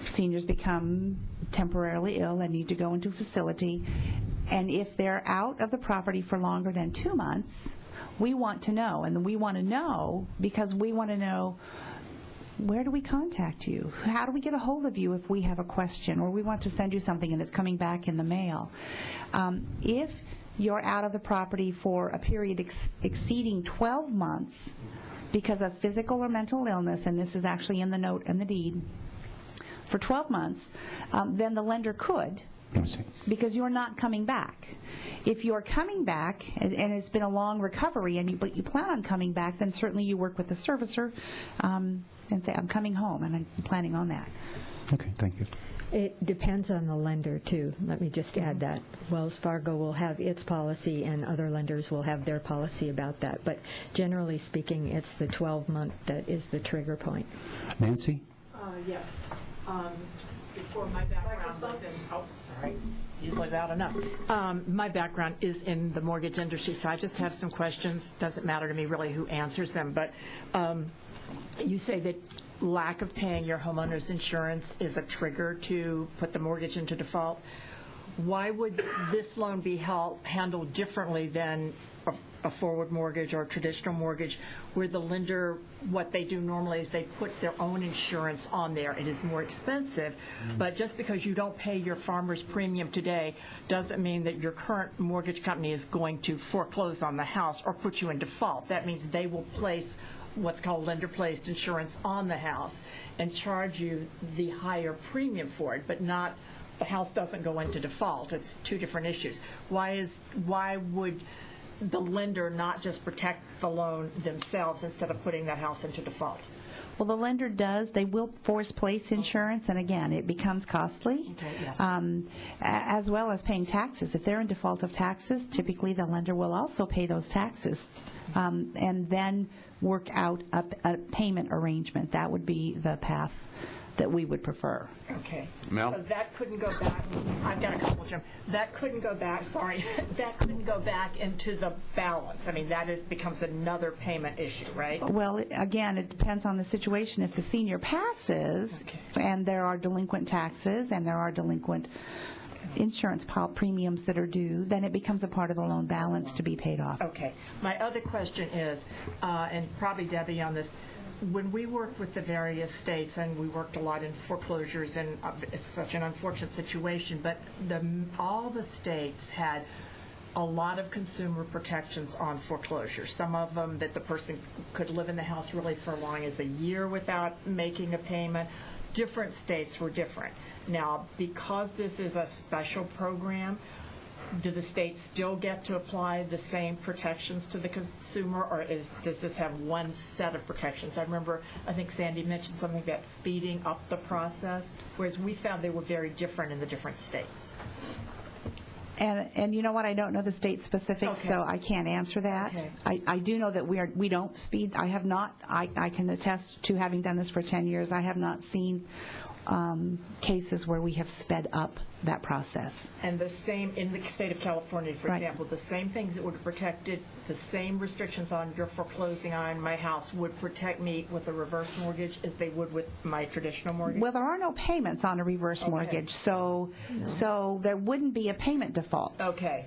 seniors become temporarily ill and need to go into a facility. And if they're out of the property for longer than 2 months, we want to know. And we want to know because we want to know, where do we contact you? How do we get a hold of you if we have a question or we want to send you something and it's coming back in the mail? If you're out of the property for a period exceeding 12 months because of physical or mental illness, and this is actually in the note and the deed, for 12 months, then the lender could, because you're not coming back. If you're coming back, and it's been a long recovery, but you plan on coming back, then certainly you work with the servicer and say, I'm coming home, and I'm planning on that. Okay, thank you. It depends on the lender, too. Let me just add that. Wells Fargo will have its policy, and other lenders will have their policy about that. But generally speaking, it's the 12-month that is the trigger point. Nancy? Yes. Before my background was in, sorry, usually loud enough. My background is in the mortgage industry, so I just have some questions. Doesn't matter to me really who answers them, but you say that lack of paying your homeowner's insurance is a trigger to put the mortgage into default. Why would this loan be handled differently than a forward mortgage or a traditional mortgage, where the lender, what they do normally is they put their own insurance on there? It is more expensive, but just because you don't pay your farmer's premium today doesn't mean that your current mortgage company is going to foreclose on the house or put you in default. That means they will place what's called lender-placed insurance on the house and charge you the higher premium for it, but not, the house doesn't go into default. It's two different issues. Why would the lender not just protect the loan themselves instead of putting that house into default? Well, the lender does. They will force place insurance, and again, it becomes costly, as well as paying taxes. If they're in default of taxes, typically the lender will also pay those taxes, and then work out a payment arrangement. That would be the path that we would prefer. Okay. Mel? So that couldn't go back. I've got a couple, Jim. That couldn't go back, sorry. That couldn't go back into the balance. I mean, that becomes another payment issue, right? Well, again, it depends on the situation. If the senior passes, and there are delinquent taxes and there are delinquent insurance premiums that are due, then it becomes a part of the loan balance to be paid off. Okay. My other question is, and probably Debbie on this, when we work with the various states, and we worked a lot in foreclosures, and it's such an unfortunate situation, but all the states had a lot of consumer protections on foreclosure. Some of them that the person could live in the house really for as long as a year without making a payment. Different states were different. Now, because this is a special program, do the states still get to apply the same protections to the consumer, or does this have one set of protections? I think Sandy mentioned something about speeding up the process, whereas we found they were very different in the different states. And you know what? I don't know the state specifics, so I can't answer that. Okay. I do know that we don't speed. I have not. I can attest to having done this for 10 years. I have not seen cases where we have sped up that process. And the same in the state of California, for example, the same things that would have protected, the same restrictions on your foreclosing on my house would protect me with a reverse mortgage as they would with my traditional mortgage? Well, there are no payments on a reverse mortgage, so there wouldn't be a payment default. Okay.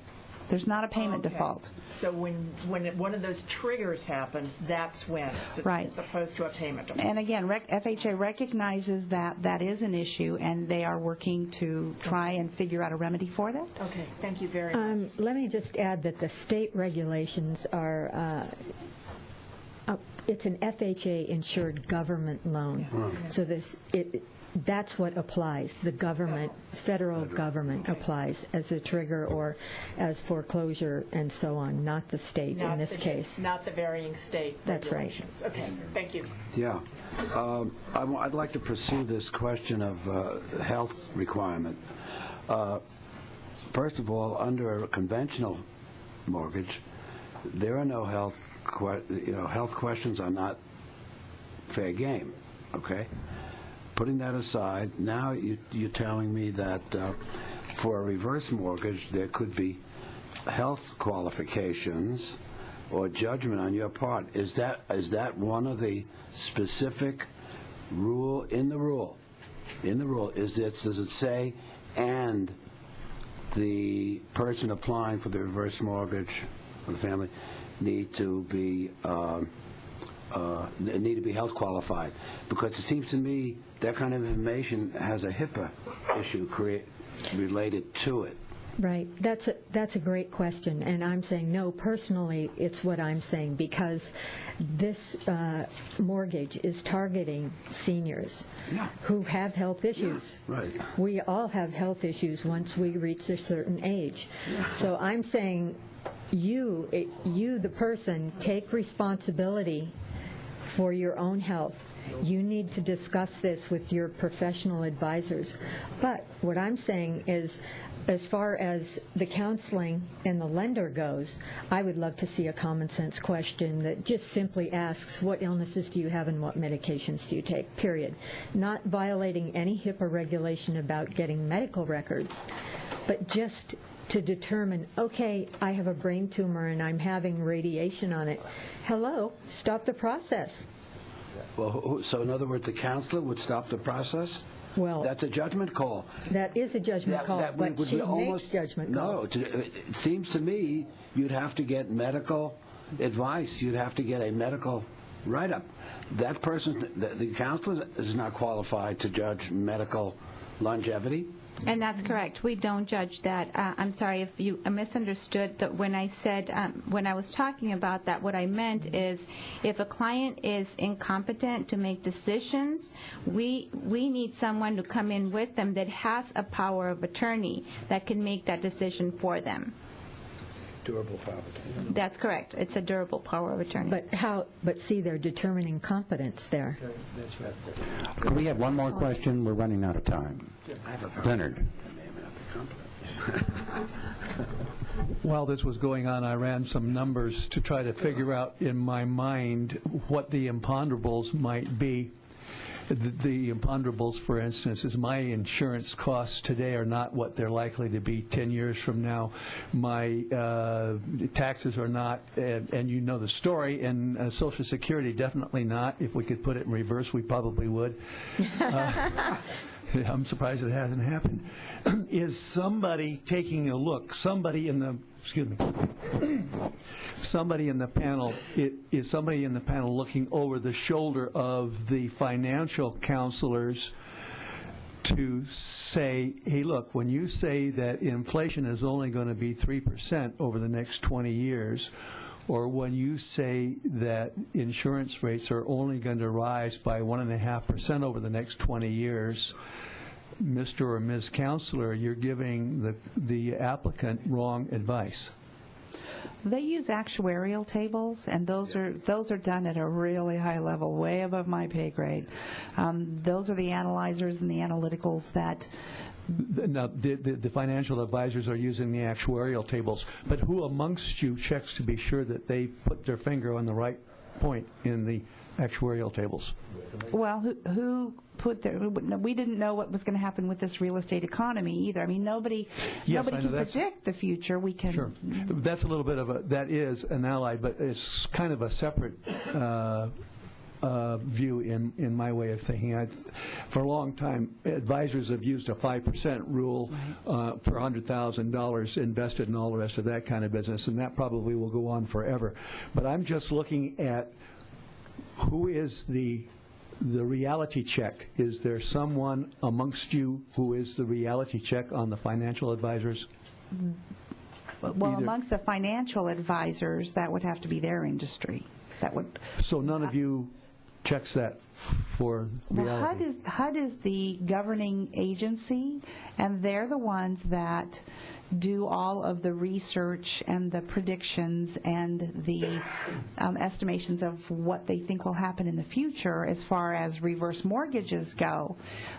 There's not a payment default. So when one of those triggers happens, that's when, as opposed to a payment default. And again, FHA recognizes that that is an issue, and they are working to try and figure out a remedy for that. Okay, thank you very much. Let me just add that the state regulations are, it's an FHA-insured government loan. So that's what applies. The government, federal government applies as a trigger or as foreclosure and so on, not the state in this case. Not the varying state regulations. That's right. Okay, thank you. Yeah. I'd like to pursue this question of health requirement. First of all, under a conventional mortgage, there are no health questions are not fair game, okay? Putting that aside, now you're telling me that for a reverse mortgage, there could be health qualifications or judgment on your part. Is that one of the specific rule in the rule? In the rule, does it say, and the person applying for the reverse mortgage for the family need to be health qualified? Because it seems to me that kind of information has a HIPAA issue related to it. Right. That's a great question, and I'm saying no. Personally, it's what I'm saying, because this mortgage is targeting seniors who have health issues. Right. We all have health issues once we reach a certain age. So I'm saying you, the person, take responsibility for your own health. You need to discuss this with your professional advisors. But what I'm saying is, as far as the counseling and the lender goes, I would love to see a common sense question that just simply asks, what illnesses do you have and what medications do you take, period. Not violating any HIPAA regulation about getting medical records, but just to determine, okay, I have a brain tumor and I'm having radiation on it. Hello, stop the process. Well, so in other words, the counselor would stop the process? Well, that's a judgment call. That is a judgment call, but she makes judgment calls. No, it seems to me you'd have to get medical advice. You'd have to get a medical write-up. That person, the counselor is not qualified to judge medical longevity. And that's correct. We don't judge that. I'm sorry if you misunderstood that when I said, when I was talking about that, what I meant is if a client is incompetent to make decisions, we need someone to come in with them that has a power of attorney that can make that decision for them. Durable power of attorney. That's correct. It's a durable power of attorney. But see, they're determining competence there. That's right. Can we have one more question? We're running out of time. Leonard. While this was going on, I ran some numbers to try to figure out in my mind what the imponderables might be. The imponderables, for instance, is my insurance costs today are not what they're likely to be 10 years from now. My taxes are not, and you know the story, and Social Security definitely not. If we could put it in reverse, we probably would. I'm surprised it hasn't happened. Is somebody taking a look, somebody in the panel, is somebody in the panel looking over the shoulder of the financial counselors to say, hey, look, when you say that inflation is only going to be 3% over the next 20 years, or when you say that insurance rates are only going to rise by 1.5% over the next 20 years, Mr. or Ms. Counselor, you're giving the applicant wrong advice. They use actuarial tables, and those are done at a really high level, way above my pay grade. Those are the analyzers and the analyticals that. Now, the financial advisors are using the actuarial tables, but who amongst you checks to be sure that they put their finger on the right point in the actuarial tables? Well, who put their? We didn't know what was going to happen with this real estate economy either. I mean, nobody can predict the future. We can. Sure, that's a little bit of that is an ally, but it's kind of a separate view in my way of thinking. For a long time, advisors have used a 5% rule for $100,000 invested and all the rest of that kind of business, and that probably will go on forever. But I'm just looking at who is the reality check. Is there someone amongst you who is the reality check on the financial advisors? Well, amongst the financial advisors, that would have to be their industry. That would. So none of you checks that for reality? Well, HUD is the governing agency, and they're the ones that do all of the research and the predictions and the estimations of what they think will happen in the future as far as reverse mortgages go.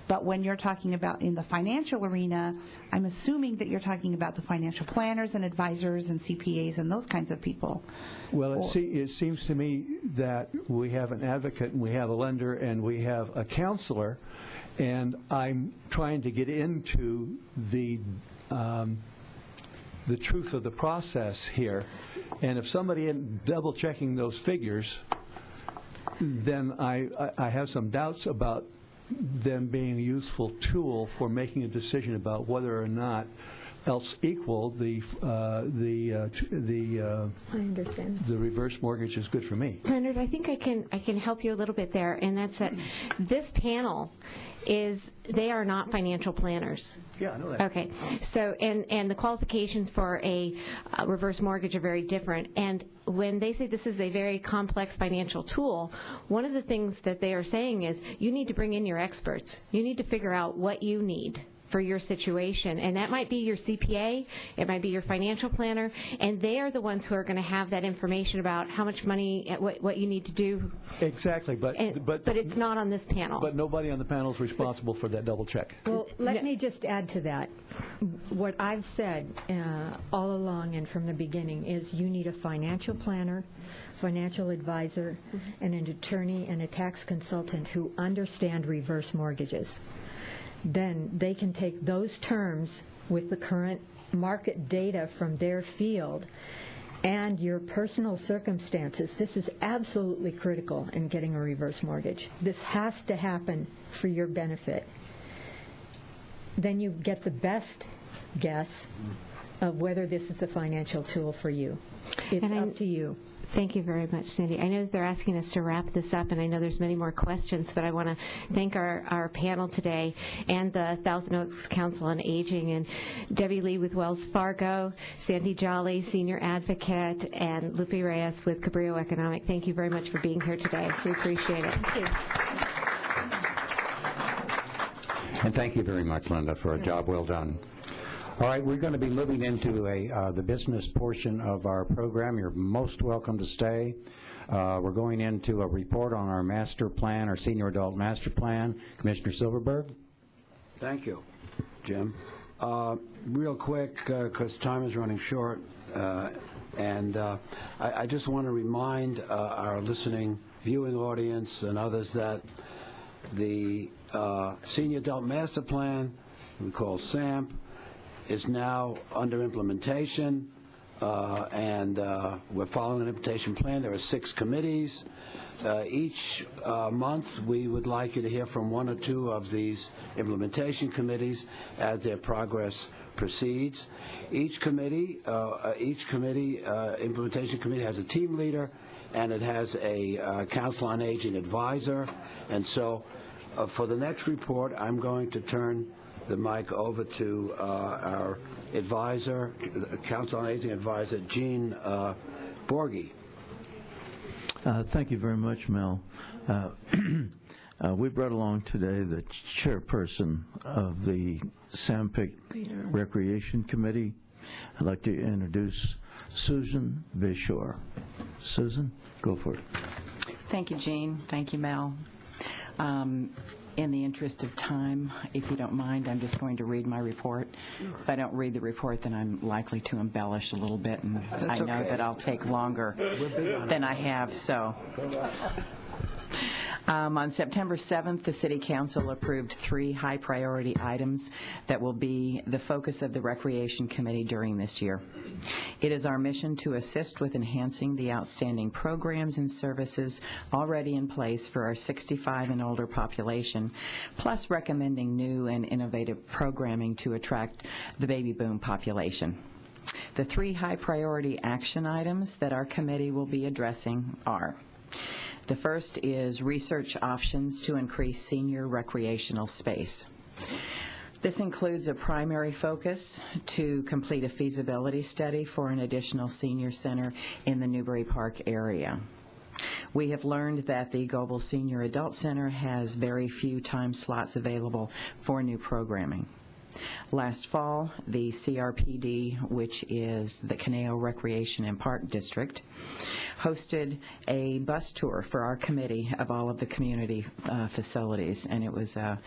But when you're talking about in the financial arena, I'm assuming that you're talking about the financial planners and advisors and CPAs and those kinds of people. Well, it seems to me that we have an advocate and we have a lender and we have a counselor, and I'm trying to get into the truth of the process here. And if somebody isn't double-checking those figures, then I have some doubts about them being a useful tool for making a decision about whether or not else equal, the I understand. the reverse mortgage is good for me. Leonard, I think I can help you a little bit there, and that's that this panel they are not financial planners. Yeah, I know that. Okay, so, and the qualifications for a reverse mortgage are very different, and when they say this is a very complex financial tool, one of the things that they are saying is you need to bring in your experts. You need to figure out what you need for your situation, and that might be your CPA, it might be your financial planner, and they are the ones who are going to have that information about how much money, what you need to do. Exactly, but it's not on this panel. But nobody on the panel is responsible for that double check. Well, let me just add to that. What I've said all along and from the beginning is you need a financial planner, financial advisor, and an attorney and a tax consultant who understand reverse mortgages. Then they can take those terms with the current market data from their field and your personal circumstances. This is absolutely critical in getting a reverse mortgage. This has to happen for your benefit. Then you get the best guess of whether this is a financial tool for you. It's up to you. Thank you very much, Sandy. I know that they're asking us to wrap this up, and I know there's many more questions, but I want to thank our panel today and the Thousand Oaks Council on Aging, and Debbie Lee with Wells Fargo, Sandy Jolly, Senior Advocate, and Lupe Reyes with Cabrillo Economic. Thank you very much for being here today. We appreciate it. Thank you. And thank you very much, Linda, for a job well done. All right, we're going to be moving into the business portion of our program. You're most welcome to stay. We're going into a report on our master plan, our senior adult master plan. Commissioner Silverberg. Thank you, Jim. Real quick, because time is running short, and I just want to remind our listening, viewing audience and others that the senior adult master plan, we call SAMP, is now under implementation, and we're following an implementation plan. There are 6 committees. Each month, we would like you to hear from 1 or 2 of these implementation committees as their progress proceeds. Each implementation committee has a team leader, and it has a Council on Aging advisor. And so for the next report, I'm going to turn the mic over to our advisor, Council on Aging advisor, Gene Borghi. Thank you very much, Mel. We brought along today the chairperson of the SAMPIC Recreation Committee. I'd like to introduce Susan Bishore. Susan, go for it. Thank you, Gene. Thank you, Mel. In the interest of time, if you don't mind, I'm just going to read my report. If I don't read the report, then I'm likely to embellish a little bit, and I know that I'll take longer than I have, so. On September 7th, the City Council approved 3 high-priority items that will be the focus of the Recreation Committee during this year. It is our mission to assist with enhancing the outstanding programs and services already in place for our 65 and older population, plus recommending new and innovative programming to attract the baby boom population. The 3 high-priority action items that our committee will be addressing are: the first is research options to increase senior recreational space. This includes a primary focus to complete a feasibility study for an additional senior center in the Newbury Park area. We have learned that the Global Senior Adult Center has very few time slots available for new programming. Last fall, the CRPD, which is the Canelo Recreation and Park District, hosted a bus tour for our committee of all of the community facilities, and it was a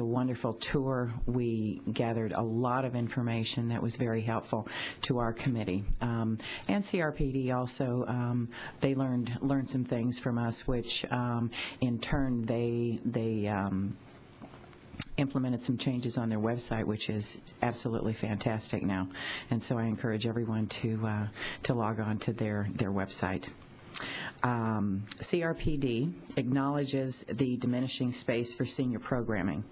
wonderful tour. We gathered a lot of information that was very helpful to our committee. And CRPD also, they learned some things from us, which in turn they implemented some changes on their website, which is absolutely fantastic now. And so I encourage everyone to log on to their website. CRPD acknowledges the diminishing space for senior programming.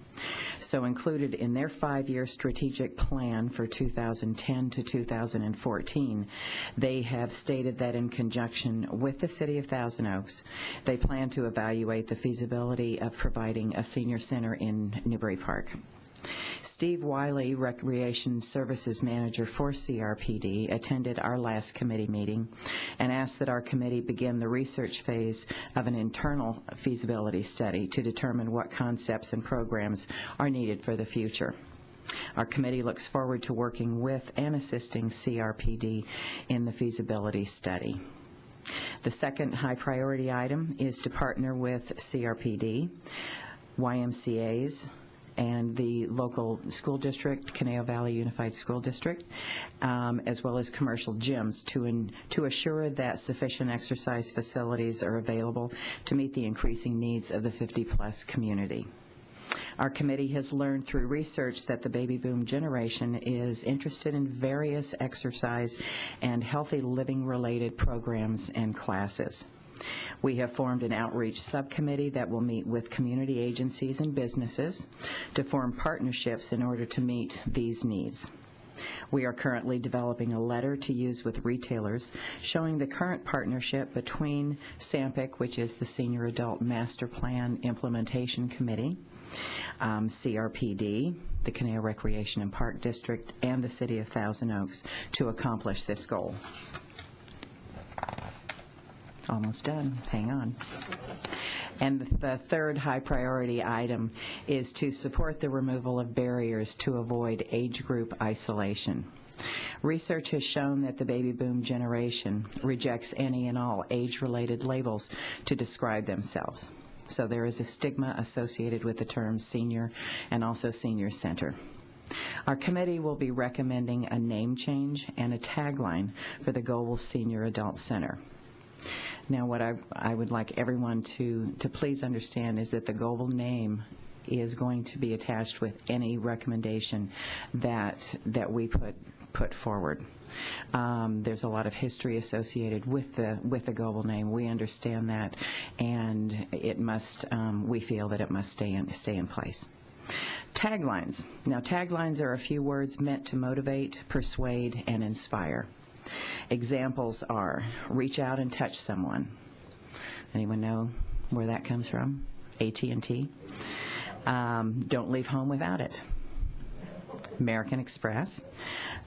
So included in their 5-year strategic plan for 2010 to 2014, they have stated that in conjunction with the City of Thousand Oaks, they plan to evaluate the feasibility of providing a senior center in Newbury Park. Steve Wiley, Recreation Services Manager for CRPD, attended our last committee meeting and asked that our committee begin the research phase of an internal feasibility study to determine what concepts and programs are needed for the future. Our committee looks forward to working with and assisting CRPD in the feasibility study. The second high priority item is to partner with CRPD, YMCAs, and the local school district, Caneo Valley Unified School District, as well as commercial gyms to assure that sufficient exercise facilities are available to meet the increasing needs of the 50-plus community. Our committee has learned through research that the baby boom generation is interested in various exercise and healthy living-related programs and classes. We have formed an outreach subcommittee that will meet with community agencies and businesses to form partnerships in order to meet these needs. We are currently developing a letter to use with retailers showing the current partnership between SAMPIC, which is the Senior Adult Master Plan Implementation Committee, CRPD, the Caneo Recreation and Park District, and the City of Thousand Oaks to accomplish this goal. Almost done. Hang on. And the third high priority item is to support the removal of barriers to avoid age group isolation. Research has shown that the baby boom generation rejects any and all age-related labels to describe themselves. So there is a stigma associated with the terms senior and also senior center. Our committee will be recommending a name change and a tagline for the Goble Senior Adult Center. Now, what I would like everyone to please understand is that the Goble name is going to be attached with any recommendation that we put forward. There's a lot of history associated with the Goble name. We understand that, and it must. We feel that it must stay in place. Taglines. Now, taglines are a few words meant to motivate, persuade, and inspire. Examples are reach out and touch someone. Anyone know where that comes from? AT&T. Don't leave home without it. American Express.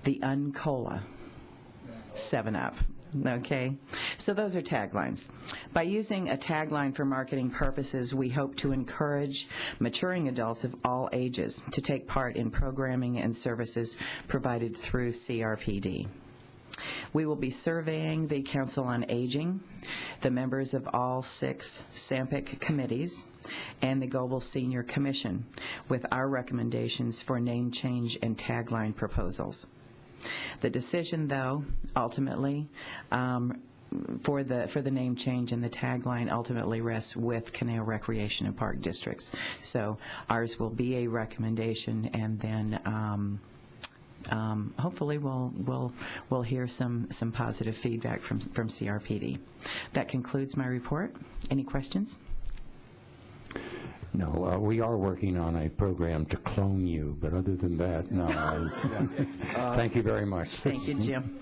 The Uncola. 7-Up. Okay, so those are taglines. By using a tagline for marketing purposes, we hope to encourage maturing adults of all ages to take part in programming and services provided through CRPD. We will be surveying the Council on Aging, the members of all 6 SAMPIC committees, and the Goble Senior Commission with our recommendations for name change and tagline proposals. The decision, though, ultimately, for the name change and the tagline ultimately rests with Caneo Recreation and Park Districts. So ours will be a recommendation, and then hopefully we'll hear some positive feedback from CRPD. That concludes my report. Any questions? No, we are working on a program to clone you, but other than that, no. Thank you very much. Thank you, Jim.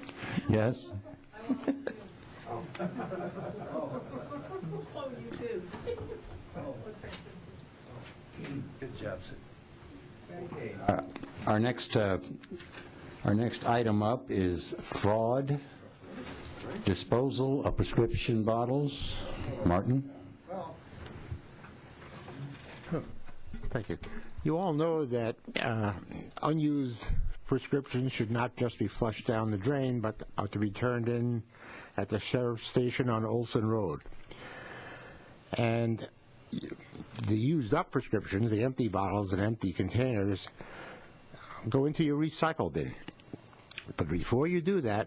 Yes? Good job, Sid. Our next item up is fraud, disposal of prescription bottles. Martin? Thank you. You all know that unused prescriptions should not just be flushed down the drain, but are to be turned in at the sheriff's station on Olson Road. And the used up prescriptions, the empty bottles and empty containers, go into your recycle bin. But before you do that,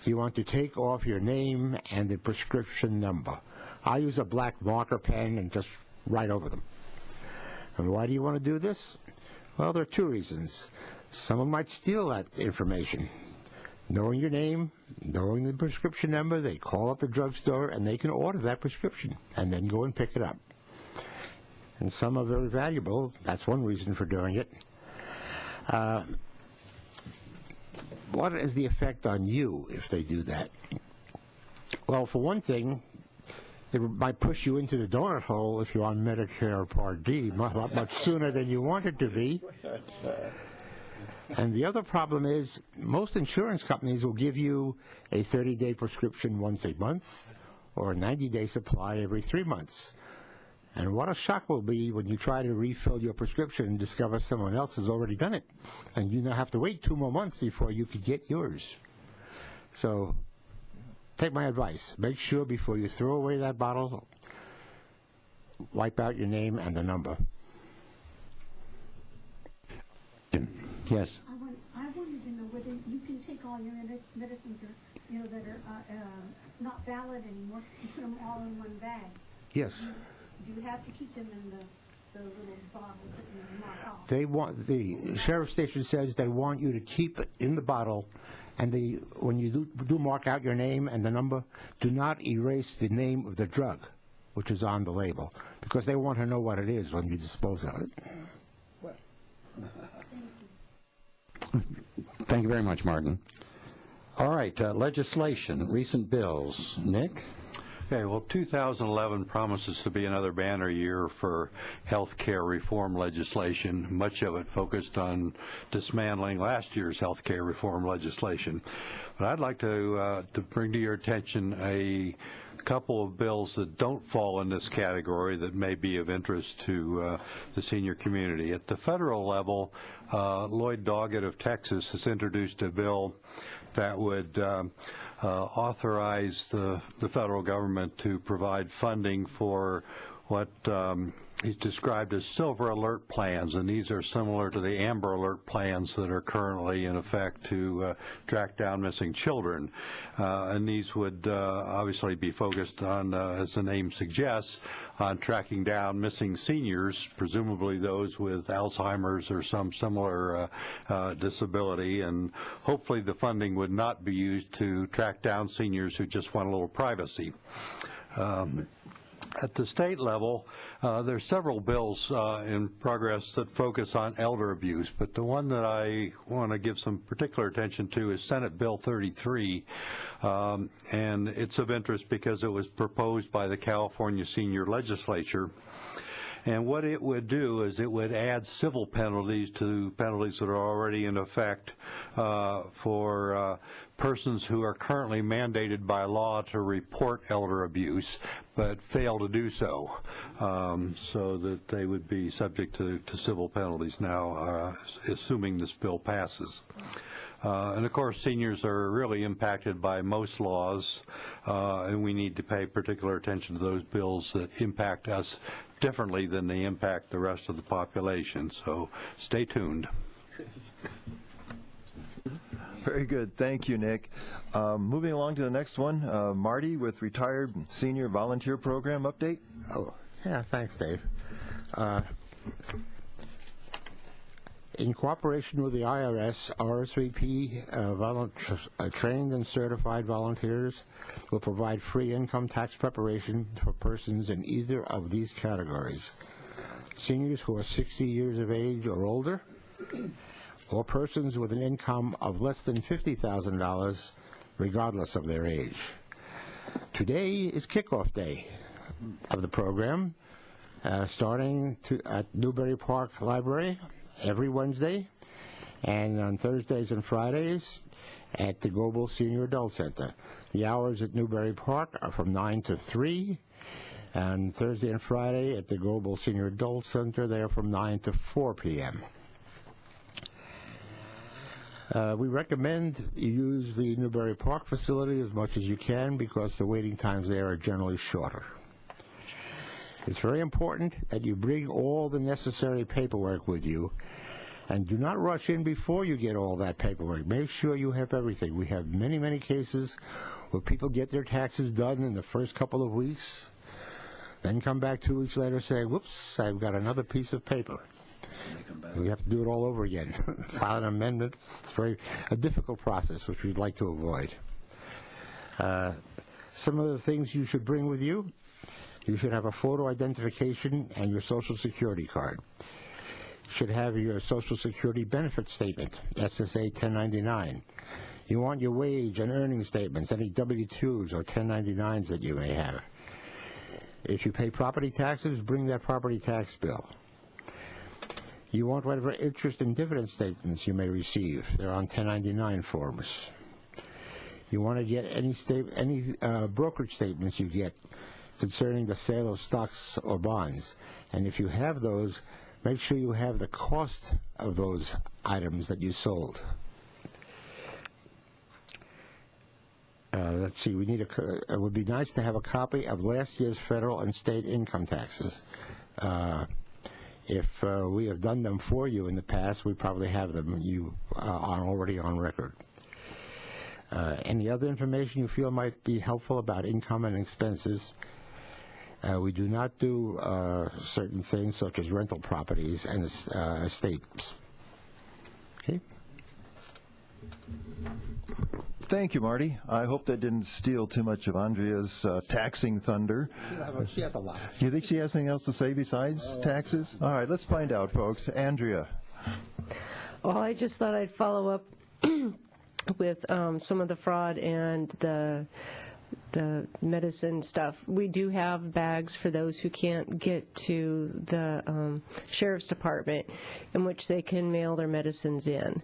you want to take off your name and the prescription number. I use a black marker pen and just write over them. And why do you want to do this? Well, there are 2 reasons. Someone might steal that information. Knowing your name, knowing the prescription number, they call up the drugstore and they can order that prescription and then go and pick it up. and some are very valuable. That's one reason for doing it. What is the effect on you if they do that? Well, for one thing, it might push you into the donut hole if you're on Medicare Part D much sooner than you wanted to be. And the other problem is most insurance companies will give you a 30-day prescription once a month or a 90-day supply every 3 months. And what a shock will be when you try to refill your prescription and discover someone else has already done it. And you now have to wait 2 more months before you could get yours. So take my advice. Make sure before you throw away that bottle, wipe out your name and the number. Yes. I wanted to know whether you can take all your medicines that are not valid anymore and put them all in one bag. Yes. Do you have to keep them in the little bottles that you mark off? The sheriff's station says they want you to keep it in the bottle, and when you do mark out your name and the number, do not erase the name of the drug, which is on the label, because they want to know what it is when you dispose of it. Thank you very much, Martin. All right, legislation, recent bills. Nick? Okay, well, 2011 promises to be another banner year for health care reform legislation, much of it focused on dismantling last year's health care reform legislation. But I'd like to bring to your attention a couple of bills that don't fall in this category that may be of interest to the senior community. At the federal level, Lloyd Doggett of Texas has introduced a bill that would authorize the federal government to provide funding for what he's described as silver alert plans, and these are similar to the amber alert plans that are currently in effect to track down missing children. And these would obviously be focused on, as the name suggests, on tracking down missing seniors, presumably those with Alzheimer's or some similar disability, and hopefully the funding would not be used to track down seniors who just want a little privacy. At the state level, there are several bills in progress that focus on elder abuse, but the one that I want to give some particular attention to is Senate Bill 33, and it's of interest because it was proposed by the California Senior Legislature. And what it would do is it would add civil penalties to penalties that are already in effect for persons who are currently mandated by law to report elder abuse but fail to do so, so that they would be subject to civil penalties now, assuming this bill passes. And of course, seniors are really impacted by most laws, and we need to pay particular attention to those bills that impact us differently than they impact the rest of the population. So stay tuned. Very good. Thank you, Nick. Moving along to the next one, Marty with Retired Senior Volunteer Program update. Oh, yeah, thanks, Dave. In cooperation with the IRS, RSVP trained and certified volunteers will provide free income tax preparation for persons in either of these categories: seniors who are 60 years of age or older, or persons with an income of less than $50,000, regardless of their age. Today is kickoff day of the program, starting at Newbury Park Library every Wednesday, and on Thursdays and Fridays at the Global Senior Adult Center. The hours at Newbury Park are from 9 to 3, and Thursday and Friday at the Global Senior Adult Center, they are from 9 to 4 p.m. We recommend you use the Newbury Park facility as much as you can because the waiting times there are generally shorter. It's very important that you bring all the necessary paperwork with you, and do not rush in before you get all that paperwork. Make sure you have everything. We have many, many cases where people get their taxes done in the first couple of weeks, then come back 2 weeks later saying, whoops, I've got another piece of paper. We have to do it all over again. File an amendment. It's a difficult process, which we'd like to avoid. Some of the things you should bring with you: You should have a photo identification and your Social Security card. You should have your Social Security benefit statement, SSA 1099. You want your wage and earning statements, any W-2s or 1099s that you may have. If you pay property taxes, bring that property tax bill. You want whatever interest and dividend statements you may receive. They're on 1099 forms. You want to get any brokerage statements you get concerning the sale of stocks or bonds. And if you have those, make sure you have the cost of those items that you sold. Let's see, we need it would be nice to have a copy of last year's federal and state income taxes. If we have done them for you in the past, we probably have them already on record. Any other information you feel might be helpful about income and expenses? We do not do certain things such as rental properties and estates. Okay. Thank you, Marty. I hope that didn't steal too much of Andrea's taxing thunder. She has a lot. Do you think she has anything else to say besides taxes? All right, let's find out, folks. Andrea. Well, I just thought I'd follow up with some of the fraud and the medicine stuff. We do have bags for those who can't get to the sheriff's department in which they can mail their medicines in.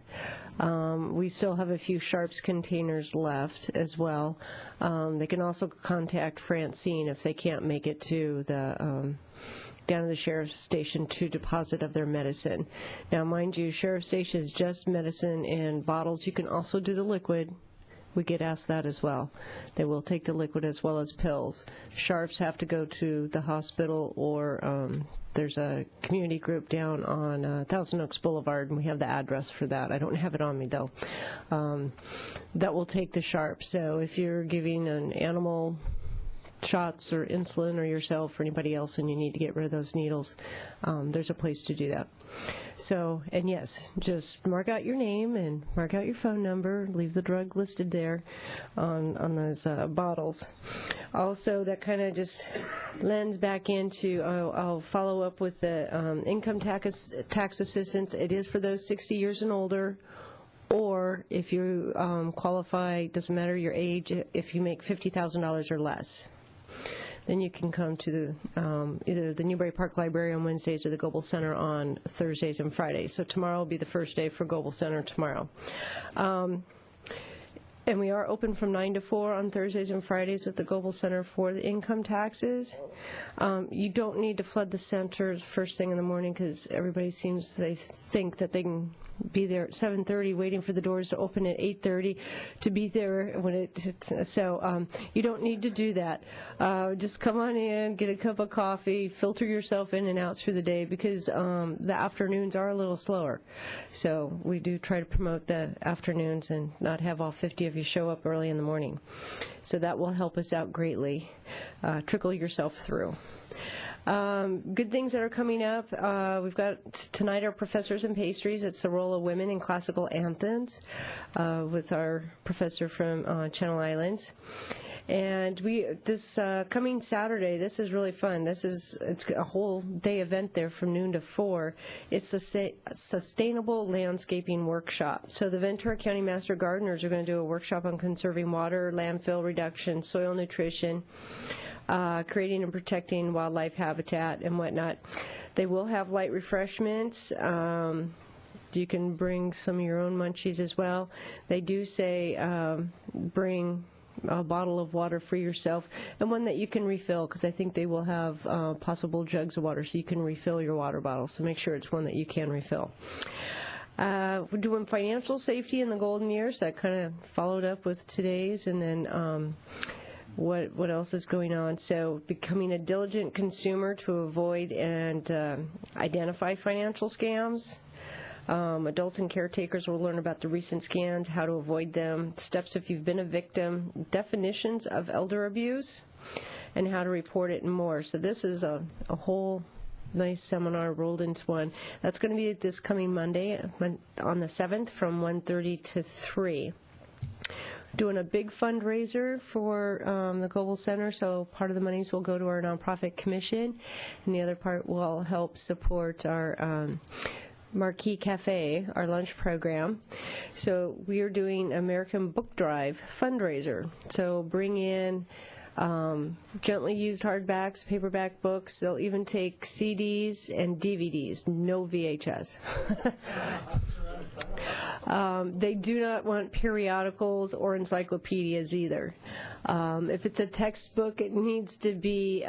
We still have a few Sharps containers left as well. They can also contact Francine if they can't make it to the down to the sheriff's station to deposit of their medicine. Now, mind you, sheriff's station is just medicine and bottles. You can also do the liquid. We get asked that as well. They will take the liquid as well as pills. Sharps have to go to the hospital, or there's a community group down on Thousand Oaks Boulevard, and we have the address for that. I don't have it on me, though. That will take the Sharps. So if you're giving an animal shots or insulin, or yourself or anybody else, and you need to get rid of those needles, there's a place to do that. So, and yes, just mark out your name and mark out your phone number, leave the drug listed there on those bottles. Also, that kind of just lends back into, I'll follow up with the income tax assistance. It is for those 60 years and older, or if you qualify, doesn't matter your age, if you make $50,000 or less. Then you can come to either the Newbury Park Library on Wednesdays or the Goebel Center on Thursdays and Fridays. So tomorrow will be the first day for Goebel Center tomorrow. And we are open from 9 to 4 on Thursdays and Fridays at the Goebel Center for the income taxes. You don't need to flood the center first thing in the morning, because everybody they think that they can be there at 7:30 waiting for the doors to open at 8:30 to be there when so you don't need to do that. Just come on in, get a cup of coffee, filter yourself in and out through the day, because the afternoons are a little slower. So we do try to promote the afternoons and not have all 50 of you show up early in the morning. So that will help us out greatly. Trickle yourself through. Good things that are coming up. We've got tonight our Professors and Pastries. It's the role of women in classical anthems with our professor from Channel Islands. And this coming Saturday, this is really fun. It's a whole day event there from noon to 4. It's a sustainable landscaping workshop. So the Ventura County Master Gardeners are going to do a workshop on conserving water, landfill reduction, soil nutrition, creating and protecting wildlife habitat and whatnot. They will have light refreshments. You can bring some of your own munchies as well. They do say bring a bottle of water for yourself, and one that you can refill, because I think they will have possible jugs of water, so you can refill your water bottle. So make sure it's one that you can refill. We're doing financial safety in the golden years. That kind of followed up with today's, and then what else is going on? So becoming a diligent consumer to avoid and identify financial scams. Adults and caretakers will learn about the recent scams, how to avoid them, steps if you've been a victim, definitions of elder abuse, and how to report it and more. So this is a whole nice seminar rolled into one. That's going to be this coming Monday on the 7th from 1:30 to 3. doing a big fundraiser for the Global Center, so part of the monies will go to our nonprofit commission, and the other part will help support our Marquee Cafe, our lunch program. So we are doing American Book Drive fundraiser. So bring in gently used hardbacks, paperback books. They'll even take CDs and DVDs, no VHS. They do not want periodicals or encyclopedias either. If it's a textbook, it needs to be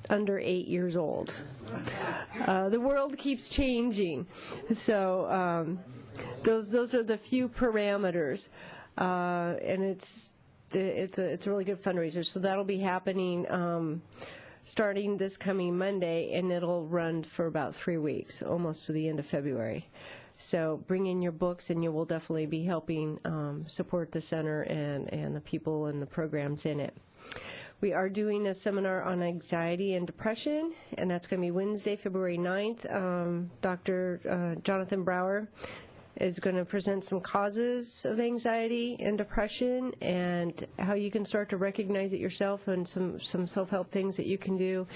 under 8 years old. The world keeps changing, so those are the few parameters, and it's a really good fundraiser. So that'll be happening starting this coming Monday, and it'll run for about 3 weeks, almost to the end of February. So bring in your books, and you will definitely be helping support the center and the people and the programs in it. We are doing a seminar on anxiety and depression, and that's going to be Wednesday, February 9th. Dr. Jonathan Brower is going to present some causes of anxiety and depression and how you can start to recognize it yourself, and some self-help things that you can do,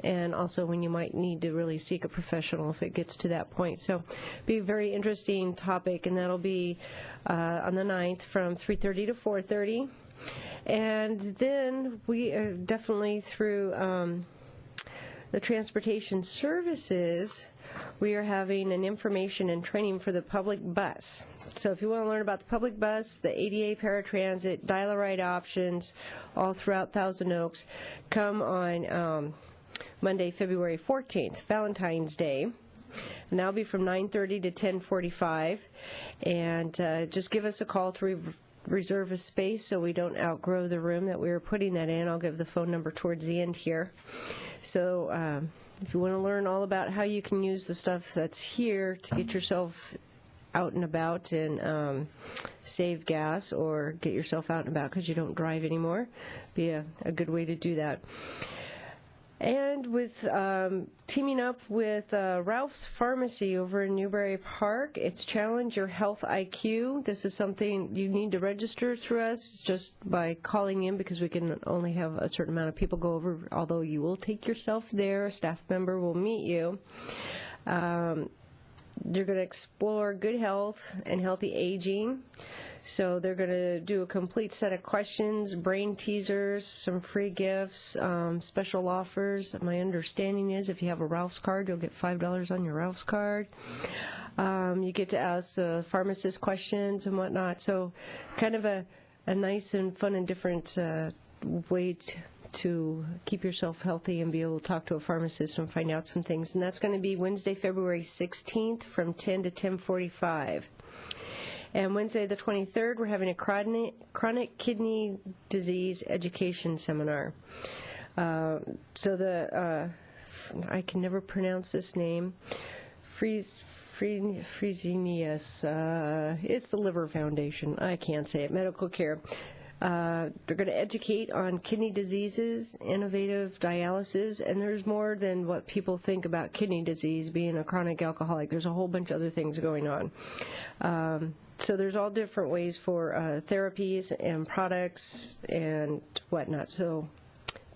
and also when you might need to really seek a professional if it gets to that point. So be a very interesting topic, and that'll be on the 9th from 3:30 to 4:30. And then we are definitely through the transportation services, we are having an information and training for the public bus. So if you want to learn about the public bus, the ADA paratransit, dial-a-ride options, all throughout Thousand Oaks, come on Monday, February 14th, Valentine's Day. And that'll be from 9:30 to 10:45. And just give us a call to reserve a space so we don't outgrow the room that we were putting that in. I'll give the phone number towards the end here. So if you want to learn all about how you can use the stuff that's here to get yourself out and about and save gas, or get yourself out and about because you don't drive anymore, be a good way to do that. And with teaming up with Ralph's Pharmacy over in Newbury Park, it's Challenge Your Health IQ. This is something you need to register through us just by calling in, because we can only have a certain amount of people go over, although you will take yourself there. A staff member will meet you. You're going to explore good health and healthy aging. So they're going to do a complete set of questions, brain teasers, some free gifts, special offers. My understanding is if you have a Ralph's card, you'll get $5 on your Ralph's card. You get to ask the pharmacist questions and whatnot. So kind of a nice and fun and different way to keep yourself healthy and be able to talk to a pharmacist and find out some things. And that's going to be Wednesday, February 16th from 10 to 10:45. And Wednesday the 23rd, we're having a chronic kidney disease education seminar. So I can never pronounce this name, Fresenius, it's the Liver Foundation. I can't say it, Medical Care. They're going to educate on kidney diseases, innovative dialysis, and there's more than what people think about kidney disease being a chronic alcoholic. There's a whole bunch of other things going on. So there's all different ways for therapies and products and whatnot. So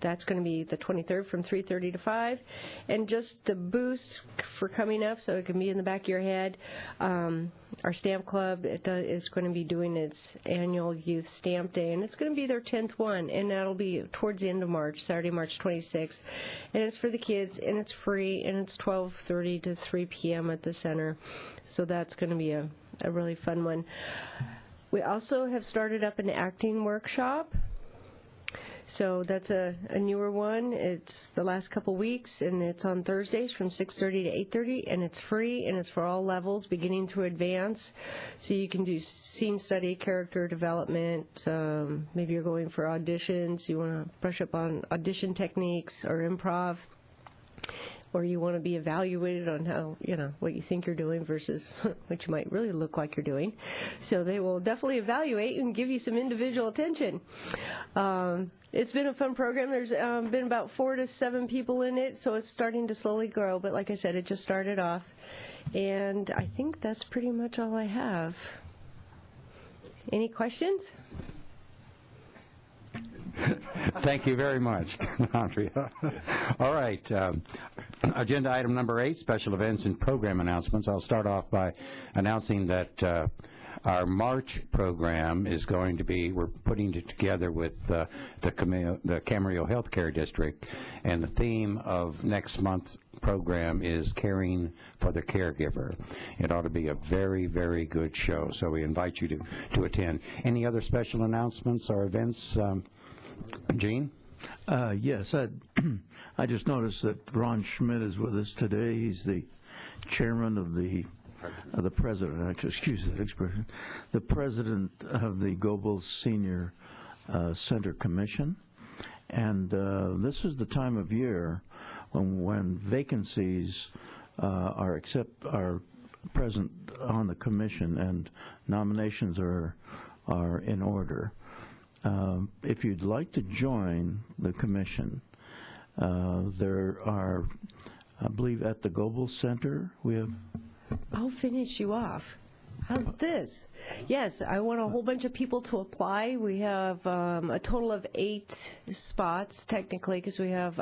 that's going to be the 23rd from 3:30 to 5. And just to boost for coming up, so it can be in the back of your head, our stamp club is going to be doing its annual youth stamp day, and it's going to be their 10th one, and that'll be towards the end of March, Saturday, March 26th. And it's for the kids, and it's free, and it's 12:30 to 3 p.m. at the center. So that's going to be a really fun one. We also have started up an acting workshop. So that's a newer one. It's the last couple weeks, and it's on Thursdays from 6:30 to 8:30, and it's free, and it's for all levels, beginning through advanced. So you can do scene study, character development. Maybe you're going for auditions. You want to brush up on audition techniques or improv, or you want to be evaluated on how, what you think you're doing versus what you might really look like you're doing. So they will definitely evaluate and give you some individual attention. It's been a fun program. There's been about 4 to 7 people in it, so it's starting to slowly grow. But like I said, it just started off. And I think that's pretty much all I have. Any questions? Thank you very much, Andrea. All right. Agenda item number 8, special events and program announcements. I'll start off by announcing that our March program is going to be, we're putting it together with the Camarillo Healthcare District, and the theme of next month's program is Caring for the Caregiver. It ought to be a very, very good show, so we invite you to attend. Any other special announcements or events? Gene? Yes, I just noticed that Ron Schmidt is with us today. He's the chairman of the president, actually, excuse that expression, the president of the Goebel Senior Center Commission. And this is the time of year when vacancies are present on the commission and nominations are in order. If you'd like to join the commission, there are, I believe, at the Goebel Center, we have... I'll finish you off. How's this? Yes, I want a whole bunch of people to apply. We have a total of 8 spots, technically, because we have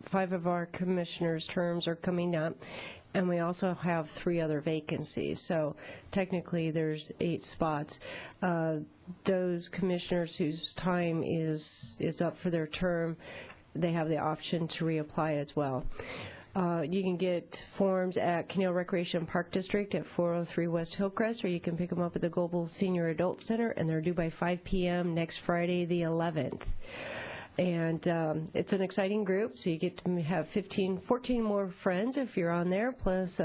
5 of our commissioners' terms are coming up, and we also have 3 other vacancies. So technically, there's 8 spots. Those commissioners whose time is up for their term, they have the option to reapply as well. You can get forms at Canelo Recreation Park District at 403 West Hillcrest, or you can pick them up at the Goebel Senior Adult Center, and they're due by 5 p.m. next Friday, the 11th. And it's an exciting group, so you get to have 14 more friends if you're on there, plus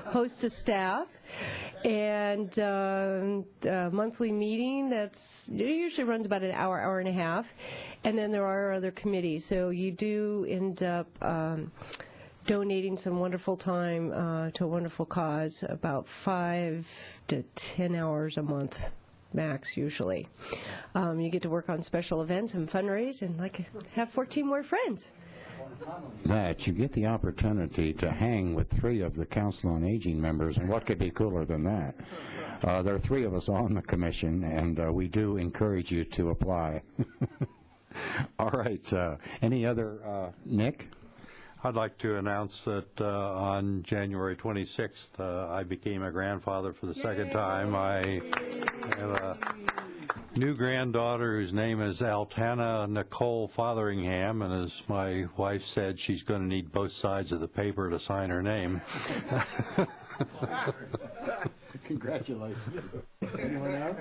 host of staff. And monthly meeting it usually runs about an hour, hour and a half. And then there are other committees. So you do end up donating some wonderful time to a wonderful cause, about 5 to 10 hours a month max usually. You get to work on special events and fundraise and have 14 more friends. That you get the opportunity to hang with 3 of the Council on Aging members, and what could be cooler than that? There are 3 of us on the commission, and we do encourage you to apply. All right. Any other, Nick? I'd like to announce that on January 26th, I became a grandfather for the second time. I have a new granddaughter whose name is Altana Nicole Fotheringham, and as my wife said, she's going to need both sides of the paper to sign her name. Congratulations. Anyone else?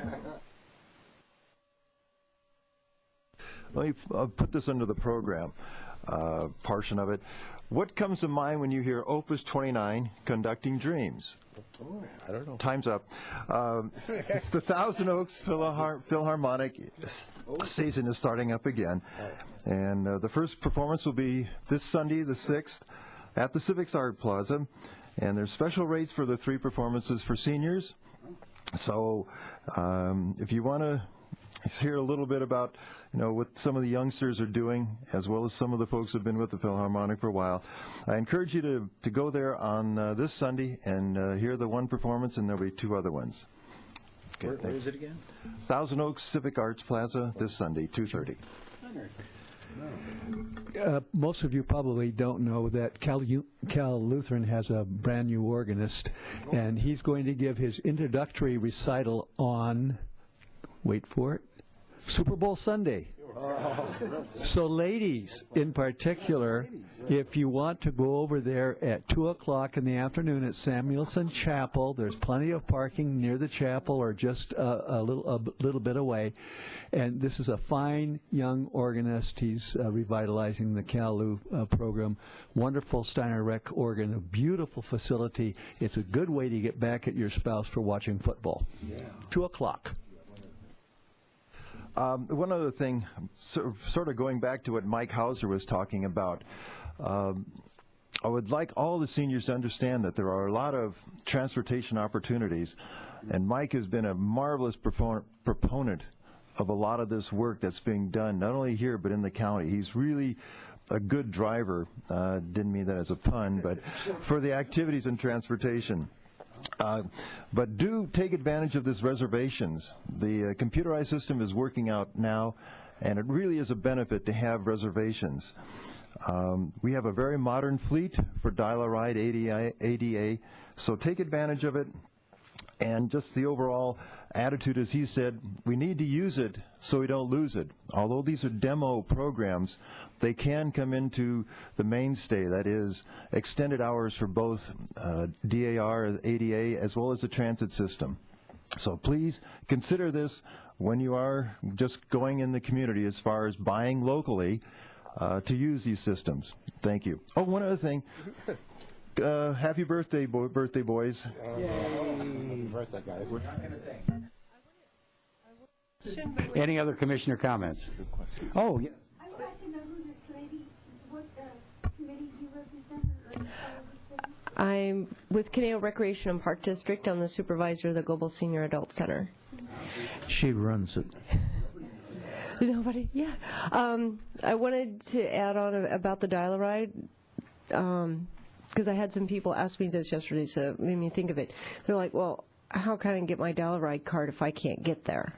Let me put this under the program portion of it. What comes to mind when you hear Opus 29, Conducting Dreams? Oh, I don't know. Time's up. It's the Thousand Oaks Philharmonic season is starting up again. And the first performance will be this Sunday, the 6th, at the Civics Art Plaza. And there's special rates for the 3 performances for seniors. So if you want to hear a little bit about what some of the youngsters are doing, as well as some of the folks who have been with the Philharmonic for a while, I encourage you to go there on this Sunday and hear the one performance, and there'll be 2 other ones. Where is it again? Thousand Oaks Civic Arts Plaza this Sunday, 2:30. Most of you probably don't know that Cal Lutheran has a brand new organist, and he's going to give his introductory recital on, wait for it, Super Bowl Sunday. So ladies, in particular, if you want to go over there at 2 o'clock in the afternoon at Samuelson Chapel, there's plenty of parking near the chapel or just a little bit away. And this is a fine young organist. He's revitalizing the Cal program. Wonderful Steiner Rec organ, a beautiful facility. It's a good way to get back at your spouse for watching football. Yeah. 2 o'clock. One other thing, sort of going back to what Mike Hauser was talking about, I would like all the seniors to understand that there are a lot of transportation opportunities, and Mike has been a marvelous proponent of a lot of this work that's being done, not only here but in the county. He's really a good driver, didn't mean that as a pun, but for the activities in transportation. But do take advantage of this reservations. The computerized system is working out now, and it really is a benefit to have reservations. We have a very modern fleet for dial-a-ride ADA, so take advantage of it. And just the overall attitude, as he said, we need to use it so we don't lose it. Although these are demo programs, they can come into the mainstay, that is, extended hours for both DAR, ADA, as well as the transit system. So please consider this when you are just going in the community as far as buying locally to use these systems. Thank you. Oh, one other thing. Happy birthday, birthday boys. Birthday, guys. Any other commissioner comments? Oh, yes. I would like to know who this lady, what committee do you represent, or the city? I'm with Canelo Recreation and Park District. I'm the supervisor of the Global Senior Adult Center. She runs it. Nobody? Yeah. I wanted to add on about the dial-a-ride, because I had some people ask me this yesterday, so it made me think of it. They're like, well, how can I get my dial-a-ride card if I can't get there?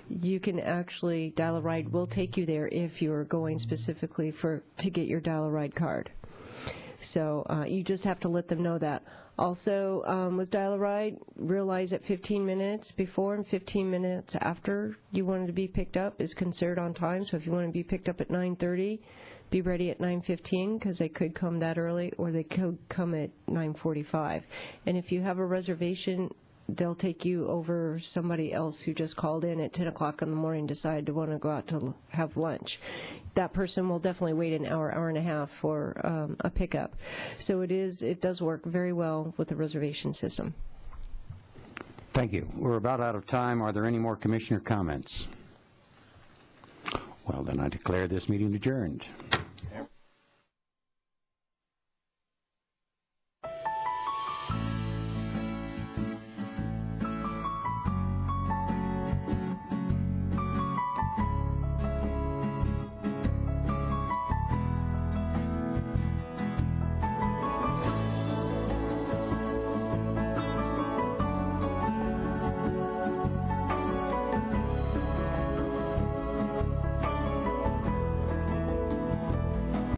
You can actually, dial-a-ride will take you there if you're going specifically to get your dial-a-ride card. So you just have to let them know that. Also, with dial-a-ride, realize that 15 minutes before and 15 minutes after you wanted to be picked up is considered on time. So if you want to be picked up at 9:30, be ready at 9:15, because they could come that early, or they could come at 9:45. And if you have a reservation, they'll take you over somebody else who just called in at 10 o'clock in the morning, decided to want to go out to have lunch. That person will definitely wait an hour, hour and a half for a pickup. So it does work very well with the reservation system. Thank you. We're about out of time. Are there any more commissioner comments? Well, then I declare this meeting adjourned.